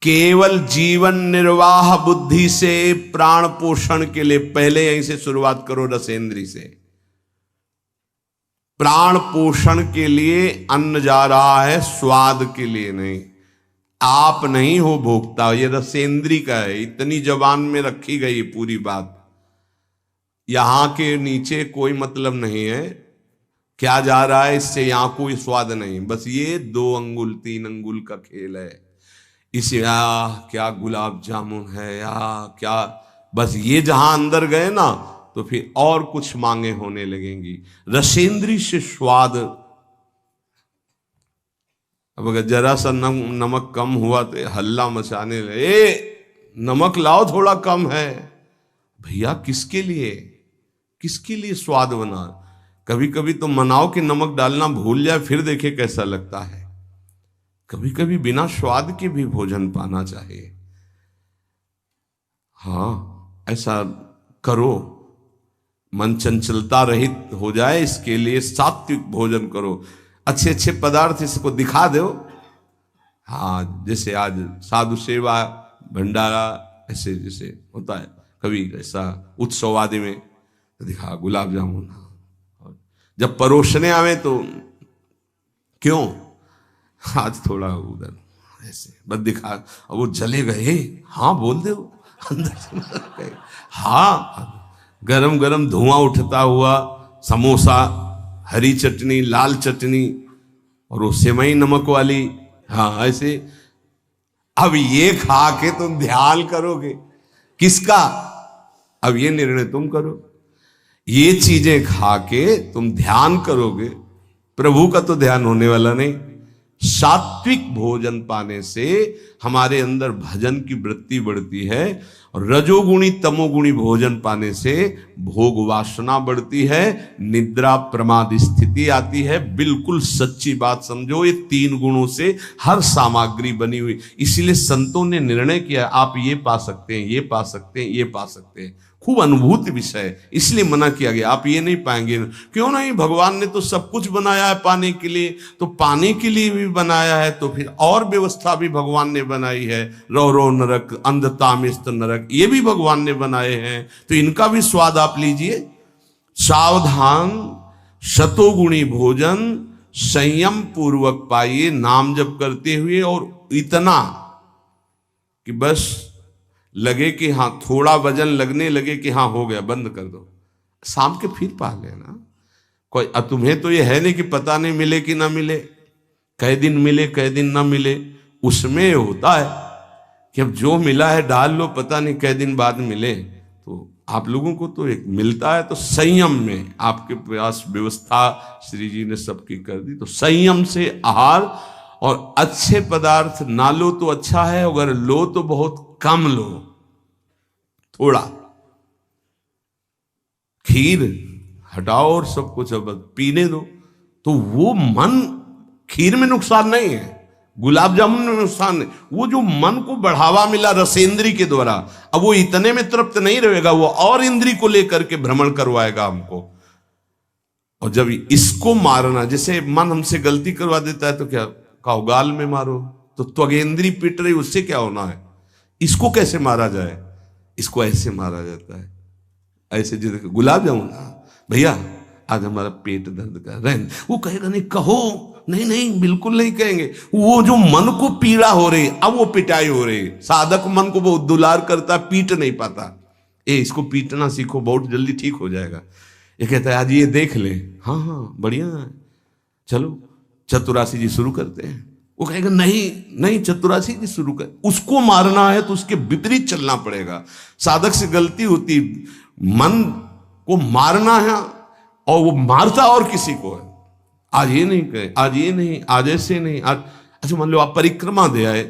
केवल जीवन निर्वाह बुद्धि से प्राण पोषण के लिए पहले यहीं से शुरुआत करो। रसेंद्री से प्राण पोषण के लिए अन्न जा रहा है, स्वाद के लिए नहीं। आप नहीं हो भोक्ता, ये रसेंद्री का है। इतनी जबान में रखी गई पूरी बात। यहां के नीचे कोई मतलब नहीं है क्या जा रहा है, इससे यहां कोई स्वाद नहीं। बस ये 2 अंगुल 3 अंगुल का खेल है। इसे क्या गुलाब जामुन है या क्या, बस ये जहां अंदर गए ना तो फिर और कुछ मांगे होने लगेंगी। रसेंद्री से स्वाद। अब अगर जरा सा नमक कम हुआ तो हल्ला मचाने लगे, नमक लाओ थोड़ा कम है। भैया किसके लिए, किसके लिए स्वाद बना। कभी कभी तो मनाओ कि नमक डालना भूल जाए, फिर देखे कैसा लगता है। कभी कभी बिना स्वाद के भी भोजन पाना चाहिए। हाँ, ऐसा करो। मन चंचलता रहित हो जाए, इसके लिए सात्विक भोजन करो। अच्छे अच्छे पदार्थ इसको दिखा दो। हाँ, जैसे आज साधु सेवा भंडारा ऐसे जैसे होता है, कभी ऐसा उत्सव आदि में तो दिखा गुलाब जामुन। जब परोसने आवे तो क्यों आज थोड़ा उधर ऐसे बस दिखा, और वो जले गए। हाँ बोल दो अंदर से। हाँ, गरम गरम धुआं उठता हुआ समोसा, हरी चटनी, लाल चटनी और वो सेवई नमक वाली। हाँ ऐसे। अब ये खा के तुम ध्यान करोगे किसका, अब ये निर्णय तुम करो। ये चीजें खा के तुम ध्यान करोगे, प्रभु का तो ध्यान होने वाला नहीं। सात्विक भोजन पाने से हमारे अंदर भजन की वृत्ति बढ़ती है, और रजोगुणी तमोगुणी भोजन पाने से भोग वासना बढ़ती है, निद्रा प्रमाद स्थिति आती है। बिल्कुल सच्ची बात समझो, ये 3 गुणों से हर सामग्री बनी हुई। इसीलिए संतों ने निर्णय किया आप ये पा सकते हैं, ये पा सकते हैं, ये पा सकते हैं। खूब अनुभूति विषय, इसलिए मना किया गया आप ये नहीं पाएंगे। क्यों नहीं, भगवान ने तो सब कुछ बनाया है पाने के लिए, तो पाने के लिए भी बनाया है, तो फिर और व्यवस्था भी भगवान ने बनाई है। रौ रौ नरक, अंधतामिस्त नरक, ये भी भगवान ने बनाए हैं, तो इनका भी स्वाद आप लीजिए। सावधान, शतोगुणी भोजन संयम पूर्वक पाइए, नाम जप करते हुए, और इतना कि बस लगे कि हाँ, थोड़ा वजन लगने लगे कि हाँ हो गया, बंद कर दो, शाम के फिर पा लेना। कोई तुम्हें तो ये है नहीं कि पता नहीं मिले कि ना मिले, कै दिन मिले कै दिन ना मिले। उसमें होता है कि अब जो मिला है डाल लो, पता नहीं कै दिन बाद मिले। तो आप लोगों को तो एक मिलता है, तो संयम में आपके पास व्यवस्था श्री जी ने सबकी कर दी। तो संयम से आहार, और अच्छे पदार्थ ना लो तो अच्छा है, अगर लो तो बहुत कम लो, थोड़ा। खीर हटाओ और सब कुछ अब पीने दो, तो वो मन, खीर में नुकसान नहीं है, गुलाब जामुन में नुकसान नहीं, वो जो मन को बढ़ावा मिला रसेंद्री के द्वारा, अब वो इतने में तृप्त नहीं रहेगा, वो और इंद्री को लेकर के भ्रमण करवाएगा हमको। और जब इसको मारना, जैसे मन हमसे गलती करवा देता है तो क्या कहो गाल में मारो, तो त्वगेंद्री पिट रही, उससे क्या होना है। इसको कैसे मारा जाए, इसको ऐसे मारा जाता है, ऐसे जैसे गुलाब जामुन, भैया आज हमारा पेट दर्द कर रहे हैं, वो कहेगा नहीं कहो, नहीं नहीं बिल्कुल नहीं कहेंगे। वो जो मन को पीड़ा हो रही, अब वो पिटाई हो रही, साधक मन को बहुत दुलार करता, पीट नहीं पाता। इसको पीटना सीखो, बहुत जल्दी ठीक हो जाएगा। ये कहता है आज ये देख ले, हाँ हाँ बढ़िया है, चलो चतुरासी जी शुरू करते हैं। वो कहेगा नहीं नहीं चतुरासी जी शुरू कर। उसको मारना है तो उसके विपरीत चलना पड़ेगा। साधक से गलती होती, मन को मारना है और वो मारता और किसी को है। आज ये नहीं कहे, आज ये नहीं, आज ऐसे नहीं, आज अच्छा मान लो आप परिक्रमा दे आए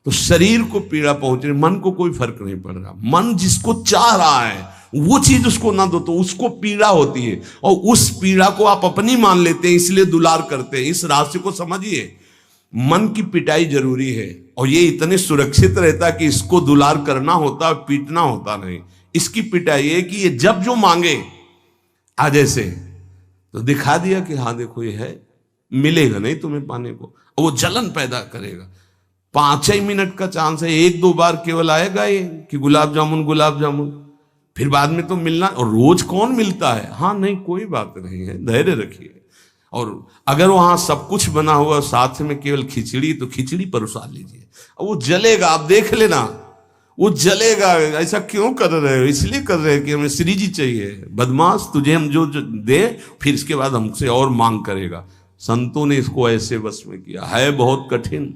तो शरीर को पीड़ा पहुंच रही, मन को कोई फर्क नहीं पड़ रहा। मन जिसको चाह रहा है वो चीज उसको ना दो तो उसको पीड़ा होती है, और उस पीड़ा को आप अपनी मान लेते हैं, इसलिए दुलार करते हैं। इस राशि को समझिए, मन की पिटाई जरूरी है, और ये इतने सुरक्षित रहता है कि इसको दुलार करना होता है, पीटना होता नहीं। इसकी पिटाई है कि ये जब जो मांगे आज ऐसे तो दिखा दिया कि हाँ देखो ये है, मिलेगा नहीं तुम्हें पाने को, और वो जलन पैदा करेगा। 5 मिनट का चांस है, 1-2 बार केवल आएगा ये कि गुलाब जामुन गुलाब जामुन, फिर बाद में तो मिलना। और रोज कौन मिलता है, हाँ नहीं कोई बात नहीं है, धैर्य रखिए। और अगर वहां सब कुछ बना हुआ साथ में केवल खिचड़ी, तो खिचड़ी परोसा लीजिए, और वो जलेगा, आप देख लेना वो जलेगा। ऐसा क्यों कर रहे हो, इसलिए कर रहे हैं कि हमें श्री जी चाहिए। बदमाश, तुझे हम जो दे फिर इसके बाद हमसे और मांग करेगा। संतों ने इसको ऐसे बस में किया है। बहुत कठिन,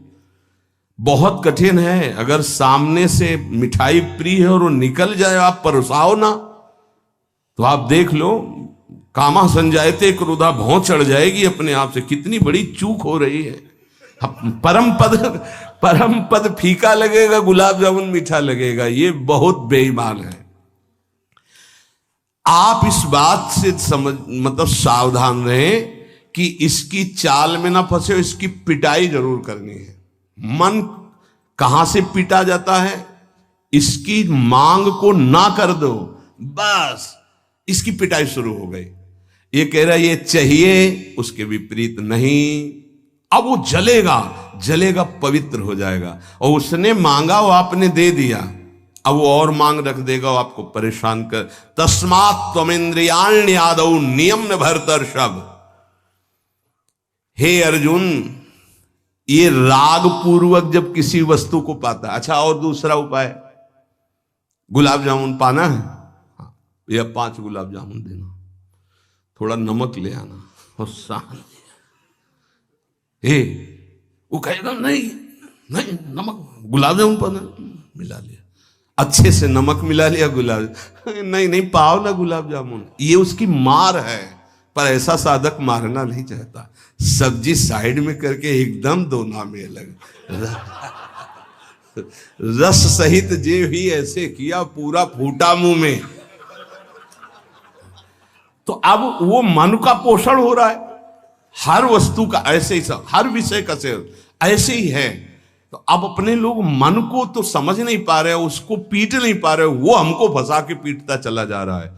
बहुत कठिन है। अगर सामने से मिठाई प्रिय है और वो निकल जाए, आप परोसाओ ना, तो आप देख लो कामा संजायते क्रोधा, भौं चढ़ जाएगी अपने आप से। कितनी बड़ी चूक हो रही है। परम पद फीका लगेगा, गुलाब जामुन मीठा लगेगा, ये बहुत बेईमान है। आप इस बात से समझ मतलब सावधान रहें कि इसकी चाल में ना फंसे, इसकी पिटाई जरूर करनी है। मन कहां से पीटा जाता है, इसकी मांग को ना कर दो, बस इसकी पिटाई शुरू हो गई। ये कह रहा है ये चाहिए, उसके विपरीत नहीं। अब वो जलेगा, जलेगा, पवित्र हो जाएगा। और उसने मांगा, वो आपने दे दिया, अब वो और मांग रख देगा, वो आपको परेशान कर। तस्मात् त्वमिन्द्रियाण्यादौ नियम्य भरतर्षभ। हे अर्जुन, ये राग पूर्वक जब किसी वस्तु को पाता। अच्छा, और दूसरा उपाय, गुलाब जामुन पाना है, हाँ, या 5 गुलाब जामुन देना, थोड़ा नमक ले आना और शांति। वो कहेगा नहीं नहीं नमक, गुलाब जामुन पाना, मिला लिया, अच्छे से नमक मिला लिया, गुलाब नहीं नहीं पाओ ना गुलाब जामुन। ये उसकी मार है, पर ऐसा साधक मारना नहीं चाहता। सब्जी साइड में करके एकदम दो नामे अलग, रस सहित जे भी ऐसे किया, पूरा फूटा मुंह में। तो अब वो मन का पोषण हो रहा है। हर वस्तु का ऐसे ही, हर विषय का सेवन ऐसे ही है। तो अब अपने लोग मन को तो समझ नहीं पा रहे, उसको पीट नहीं पा रहे, वो हमको फंसा के पीटता चला जा रहा है।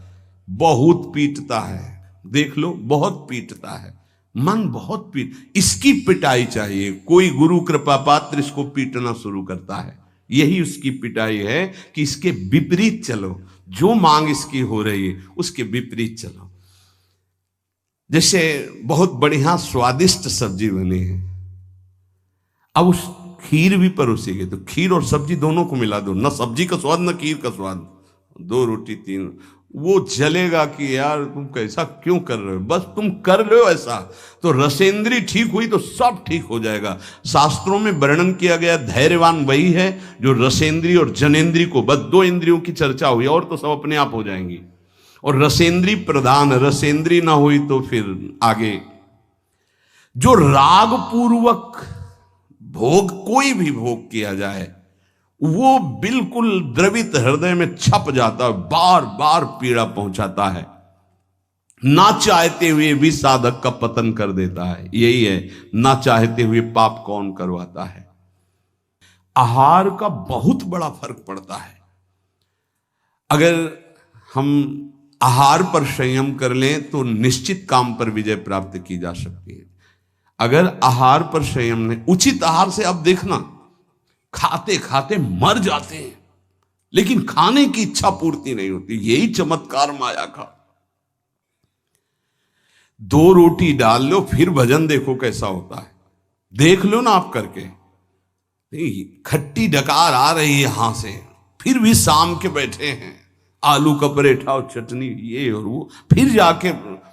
बहुत पीटता है, देख लो, बहुत पीटता है मन, बहुत पीट। इसकी पिटाई चाहिए। कोई गुरु कृपा पात्र इसको पीटना शुरू करता है, यही उसकी पिटाई है कि इसके विपरीत चलो, जो मांग इसकी हो रही है उसके विपरीत चलो। जैसे बहुत बढ़िया स्वादिष्ट सब्जी बनी है, अब उस खीर भी परोसी गई, तो खीर और सब्जी दोनों को मिला दो, ना सब्जी का स्वाद ना खीर का स्वाद, 2 रोटी 3, वो जलेगा कि यार तुम कैसा क्यों कर रहे हो। बस तुम कर लो ऐसा, तो रसेंद्री ठीक हुई तो सब ठीक हो जाएगा। शास्त्रों में वर्णन किया गया, धैर्यवान वही है जो रसेंद्री और जनेंद्री को, बस 2 इंद्रियों की चर्चा हुई, और तो सब अपने आप हो जाएंगी। और रसेंद्री प्रधान, रसेंद्री ना हुई तो फिर आगे जो राग पूर्वक भोग, कोई भी भोग किया जाए, वो बिल्कुल द्रवित हृदय में छप जाता है, बार बार पीड़ा पहुंचाता है, ना चाहते हुए भी साधक का पतन कर देता है। यही है, ना चाहते हुए पाप कौन करवाता है। आहार का बहुत बड़ा फर्क पड़ता है। अगर हम आहार पर संयम कर लें तो निश्चित काम पर विजय प्राप्त की जा सकती है। अगर आहार पर संयम नहीं, उचित आहार से अब देखना खाते खाते मर जाते हैं, लेकिन खाने की इच्छा पूर्ति नहीं होती। यही चमत्कार माया का। 2 रोटी डाल लो फिर भजन देखो कैसा होता है, देख लो ना आप करके। खट्टी डकार आ रही है यहां से, फिर भी शाम के बैठे हैं, आलू का पराठा और चटनी ये और वो, फिर जाके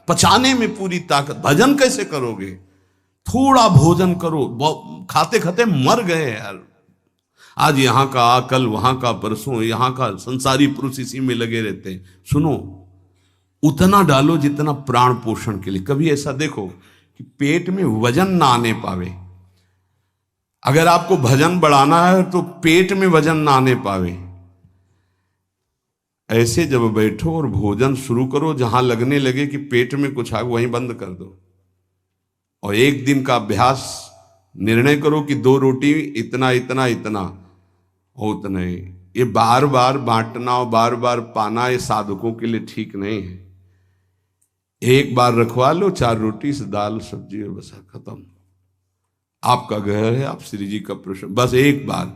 पचाने में पूरी ताकत। भजन कैसे करोगे? थोड़ा भोजन करो, खाते खाते मर गए यार। आज यहां का, कल वहां का, परसों यहां का, संसारी पुरुष इसी में लगे रहते हैं। सुनो, उतना डालो जितना प्राण पोषण के लिए। कभी ऐसा देखो कि पेट में वजन ना आने पावे। अगर आपको भजन बढ़ाना है तो पेट में वजन ना आने पावे। ऐसे जब बैठो और भोजन शुरू करो, जहां लगने लगे कि पेट में कुछ आ, वहीं बंद कर दो। और 1 दिन का अभ्यास, निर्णय करो कि 2 रोटी इतना इतना इतना हो, उतना ही। ये बार बार बांटना और बार बार पाना ये साधकों के लिए ठीक नहीं है। एक बार रखवा लो 4 रोटी से दाल सब्जी और बस खत्म। आपका घर है, आप श्री जी का प्रश्न, बस एक बार,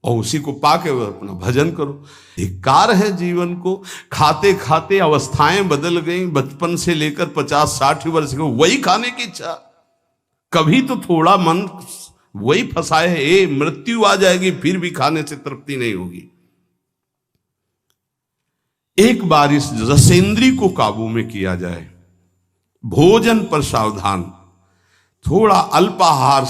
और उसी को पाके अपना भजन करो। धिक्कार है जीवन को। खाते खाते अवस्थाएं बदल गई। बचपन से लेकर 50-60 वर्ष को वही खाने की इच्छा। कभी तो थोड़ा मन वही फंसाए है, मृत्यु आ जाएगी फिर भी खाने से तृप्ति नहीं होगी। एक बार इस रसेंद्री को काबू में किया जाए। भोजन पर सावधान, थोड़ा अल्पाहार,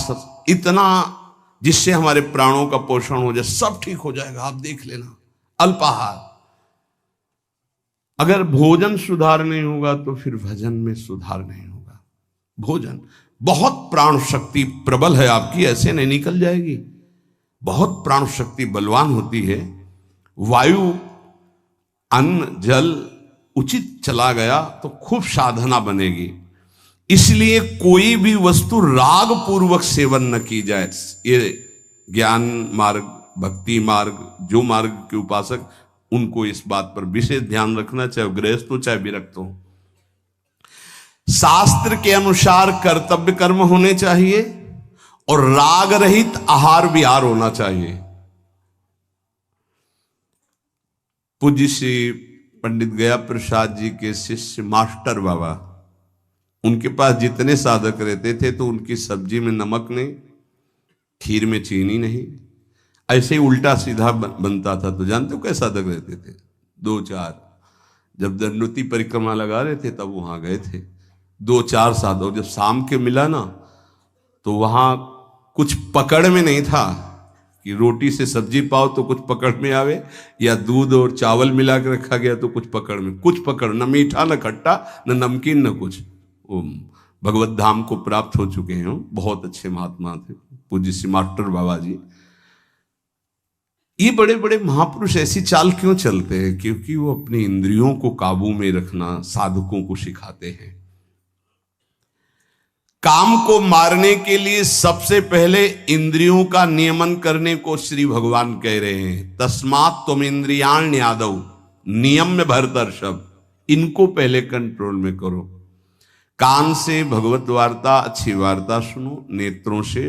इतना जिससे हमारे प्राणों का पोषण हो जाए, सब ठीक हो जाएगा। आप देख लेना, अल्पाहार। अगर भोजन सुधार नहीं होगा तो फिर भजन में सुधार नहीं होगा। भोजन, बहुत प्राण शक्ति प्रबल है आपकी, ऐसे नहीं निकल जाएगी। बहुत प्राण शक्ति बलवान होती है। वायु, अन्न, जल उचित चला गया तो खूब साधना बनेगी। इसलिए कोई भी वस्तु राग पूर्वक सेवन न की जाए। ये ज्ञान मार्ग, भक्ति मार्ग, जो मार्ग के उपासक, उनको इस बात पर विशेष ध्यान रखना, चाहे गृहस्थ हो चाहे विरक्त हो। शास्त्र के अनुसार कर्तव्य कर्म होने चाहिए और राग रहित आहार विहार होना चाहिए। पूज्य श्री पंडित गया प्रसाद जी के शिष्य मास्टर बाबा, उनके पास जितने साधक रहते थे तो उनकी सब्जी में नमक नहीं, खीर में चीनी नहीं, ऐसे ही उल्टा सीधा बनता था। तो जानते हो कैसे साधक रहते थे? 2-4, जब दंडोती परिक्रमा लगा रहे थे तब वहां गए थे 2-4 साधक। जब शाम के मिला ना तो वहां कुछ पकड़ में नहीं था कि रोटी से सब्जी पाओ तो कुछ पकड़ में आवे, या दूध और चावल मिला के रखा गया तो कुछ पकड़ में, कुछ पकड़, न मीठा न खट्टा न नमकीन न कुछ। भगवत धाम को प्राप्त हो चुके हैं, बहुत अच्छे महात्मा थे पूज्य श्री मास्टर बाबा जी। ये बड़े बड़े महापुरुष ऐसी चाल क्यों चलते हैं? क्योंकि वो अपनी इंद्रियों को काबू में रखना साधकों को सिखाते हैं। काम को मारने के लिए सबसे पहले इंद्रियों का नियमन करने को श्री भगवान कह रहे हैं। तस्मात् त्वम इंद्रियाण्य आदौ नियम में भरतर्षभ, इनको पहले कंट्रोल में करो। कान से भगवत वार्ता, अच्छी वार्ता सुनो। नेत्रों से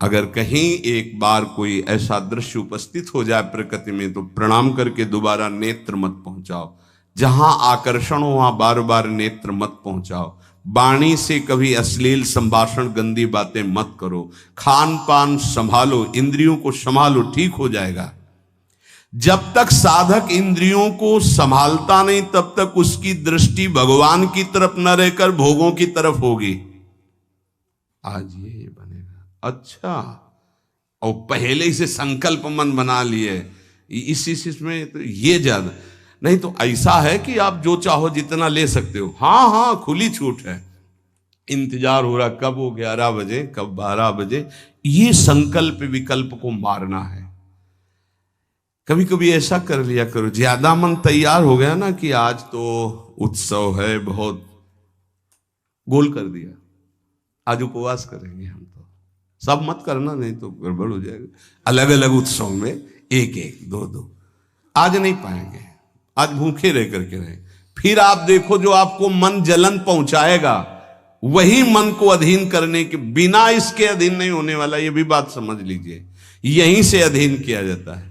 अगर कहीं एक बार कोई ऐसा दृश्य उपस्थित हो जाए प्रकृति में तो प्रणाम करके दोबारा नेत्र मत पहुंचाओ। जहां आकर्षण हो वहां बार बार नेत्र मत पहुंचाओ। वाणी से कभी अश्लील संभाषण, गंदी बातें मत करो। खान पान संभालो, इंद्रियों को संभालो, ठीक हो जाएगा। जब तक साधक इंद्रियों को संभालता नहीं तब तक उसकी दृष्टि भगवान की तरफ न रहकर भोगों की तरफ होगी। आज ये बनेगा, अच्छा, और पहले से संकल्प मन बना लिए इसमें तो ये ज्यादा नहीं तो ऐसा है कि आप जो चाहो जितना ले सकते हो। हाँ हाँ, खुली छूट है। इंतजार हो रहा कब हो 11 बजे, कब 12 बजे। ये संकल्प विकल्प को मारना है। कभी कभी ऐसा कर लिया करो, ज्यादा मन तैयार हो गया ना कि आज तो उत्सव है, बहुत गोल कर दिया, आज उपवास करेंगे हम, तो सब मत करना, नहीं तो गड़बड़ हो जाएगा। अलग अलग उत्सव में 1-1, 2-2 आज नहीं पाएंगे। आज भूखे रह करके रहे। फिर आप देखो जो आपको मन जलन पहुंचाएगा वही मन को अधीन करने के बिना इसके अधीन नहीं होने वाला, ये भी बात समझ लीजिए। यहीं से अधीन किया जाता है।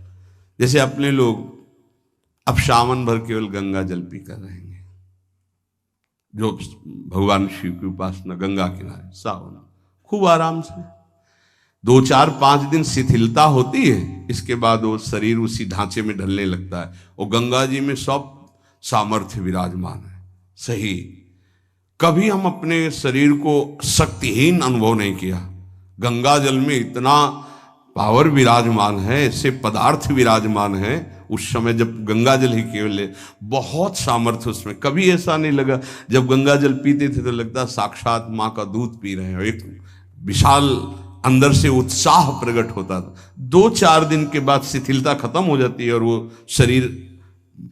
जैसे अपने लोग अब सावन भर केवल गंगा जल पीकर रहेंगे, जो भगवान शिव की उपासना गंगा किनारे सावन खूब आराम से 2 4 5 दिन शिथिलता होती है, इसके बाद वो शरीर उसी ढांचे में ढलने लगता है और गंगा जी में सब सामर्थ्य विराजमान है। सही, कभी हम अपने शरीर को शक्तिहीन अनुभव नहीं किया। गंगा जल में इतना पावर विराजमान है, ऐसे पदार्थ विराजमान है। उस समय जब गंगा जल ही केवल है, बहुत सामर्थ्य उसमें। कभी ऐसा नहीं लगा, जब गंगा जल पीते थे तो लगता साक्षात माँ का दूध पी रहे हैं। एक विशाल अंदर से उत्साह प्रकट होता था। 2 4 दिन के बाद शिथिलता खत्म हो जाती है और वो शरीर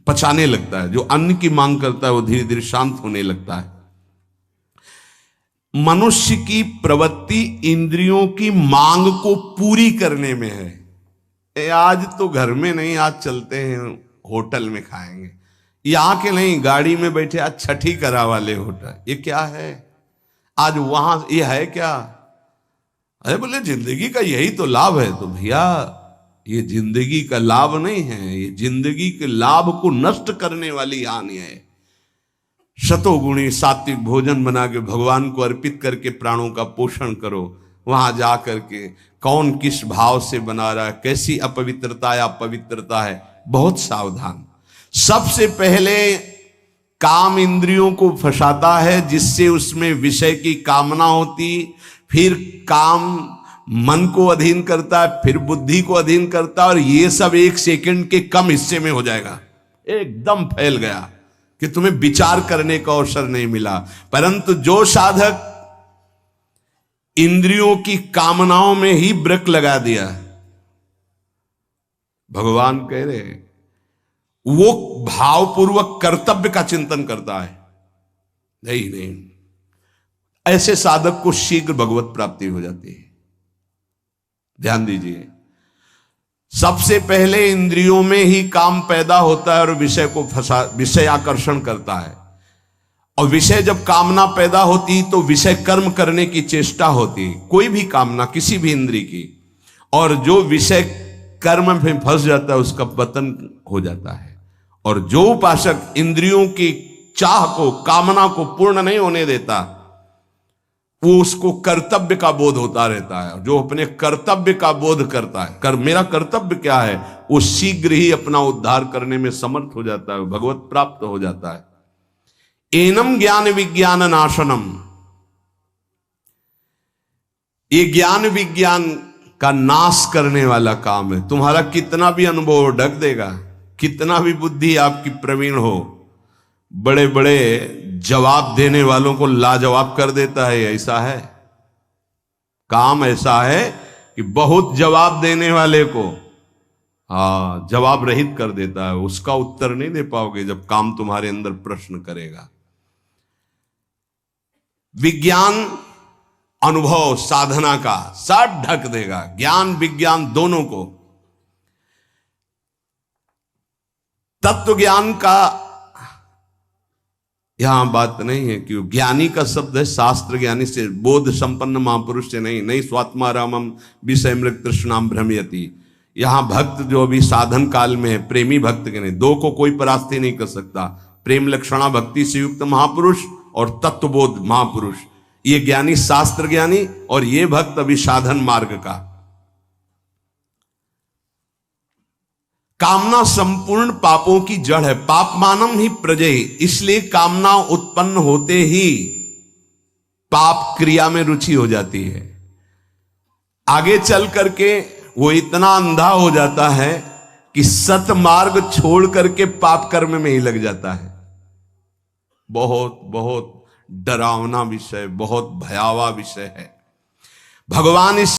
पचाने लगता है। जो अन्न की मांग करता है वो धीरे धीरे शांत होने लगता है। मनुष्य की प्रवृत्ति इंद्रियों की मांग को पूरी करने में है। आज तो घर में नहीं, आज चलते हैं होटल में खाएंगे, यहाँ के नहीं, गाड़ी में बैठे आज छठी करा वाले होटल, ये क्या है आज वहां, ये है क्या? अरे बोले जिंदगी का यही तो लाभ है। तो भैया ये जिंदगी का लाभ नहीं है, ये जिंदगी के लाभ को नष्ट करने वाली हानि है। शतोगुणी सात्विक भोजन बना के भगवान को अर्पित करके प्राणों का पोषण करो। वहां जा करके कौन किस भाव से बना रहा है, कैसी अपवित्रता या पवित्रता है, बहुत सावधान। सबसे पहले काम इंद्रियों को फंसाता है, जिससे उसमें विषय की कामना होती, फिर काम मन को अधीन करता है, फिर बुद्धि को अधीन करता है, और ये सब 1 सेकंड के कम हिस्से में हो जाएगा। एकदम फैल गया कि तुम्हें विचार करने का अवसर नहीं मिला। परंतु जो साधक इंद्रियों की कामनाओं में ही ब्रेक लगा दिया, भगवान कह रहे वो भावपूर्वक कर्तव्य का चिंतन करता है, नहीं, ऐसे साधक को शीघ्र भगवत प्राप्ति हो जाती है। ध्यान दीजिए, सबसे पहले इंद्रियों में ही काम पैदा होता है और विषय आकर्षण करता है। और विषय जब कामना पैदा होती तो विषय कर्म करने की चेष्टा होती, कोई भी कामना किसी भी इंद्रिय की, और जो विषय कर्म में फंस जाता है उसका पतन हो जाता है। और जो उपासक इंद्रियों की चाह को, कामना को पूर्ण नहीं होने देता, वो उसको कर्तव्य का बोध होता रहता है। जो अपने कर्तव्य का बोध करता है, मेरा कर्तव्य क्या है, वो शीघ्र ही अपना उद्धार करने में समर्थ हो जाता है, भगवत प्राप्त हो जाता है। एनम ज्ञान विज्ञान नाशनम, ये ज्ञान विज्ञान का नाश करने वाला काम है। तुम्हारा कितना भी अनुभव ढक देगा, कितना भी बुद्धि आपकी प्रवीण हो, बड़े बड़े जवाब देने वालों को लाजवाब कर देता है। ऐसा है, काम ऐसा है कि बहुत जवाब देने वाले को जवाब रहित कर देता है। उसका उत्तर नहीं दे पाओगे जब काम तुम्हारे अंदर प्रश्न करेगा। विज्ञान अनुभव साधना का सब ढक देगा, ज्ञान विज्ञान दोनों को। तत्व ज्ञान का यहां बात नहीं है कि ज्ञानी का शब्द है शास्त्र ज्ञानी से, बोध संपन्न महापुरुष से नहीं स्वात्मा रामम विषय मृग तृष्णाम भ्रमयति। यहां भक्त जो अभी साधन काल में है, प्रेमी भक्त के नहीं, दो को कोई परास्ती नहीं कर सकता। प्रेम लक्षणा भक्ति से युक्त महापुरुष और तत्वबोध महापुरुष, ये ज्ञानी शास्त्र ज्ञानी, और ये भक्त अभी साधन मार्ग का। कामना संपूर्ण पापों की जड़ है, पाप मानम ही प्रजय, इसलिए कामना उत्पन्न होते ही पाप क्रिया में रुचि हो जाती है। आगे चल करके वो इतना अंधा हो जाता है कि सतमार्ग छोड़ करके पाप कर्म में ही लग जाता है। बहुत बहुत डरावना विषय, बहुत भयावह विषय है। भगवान इस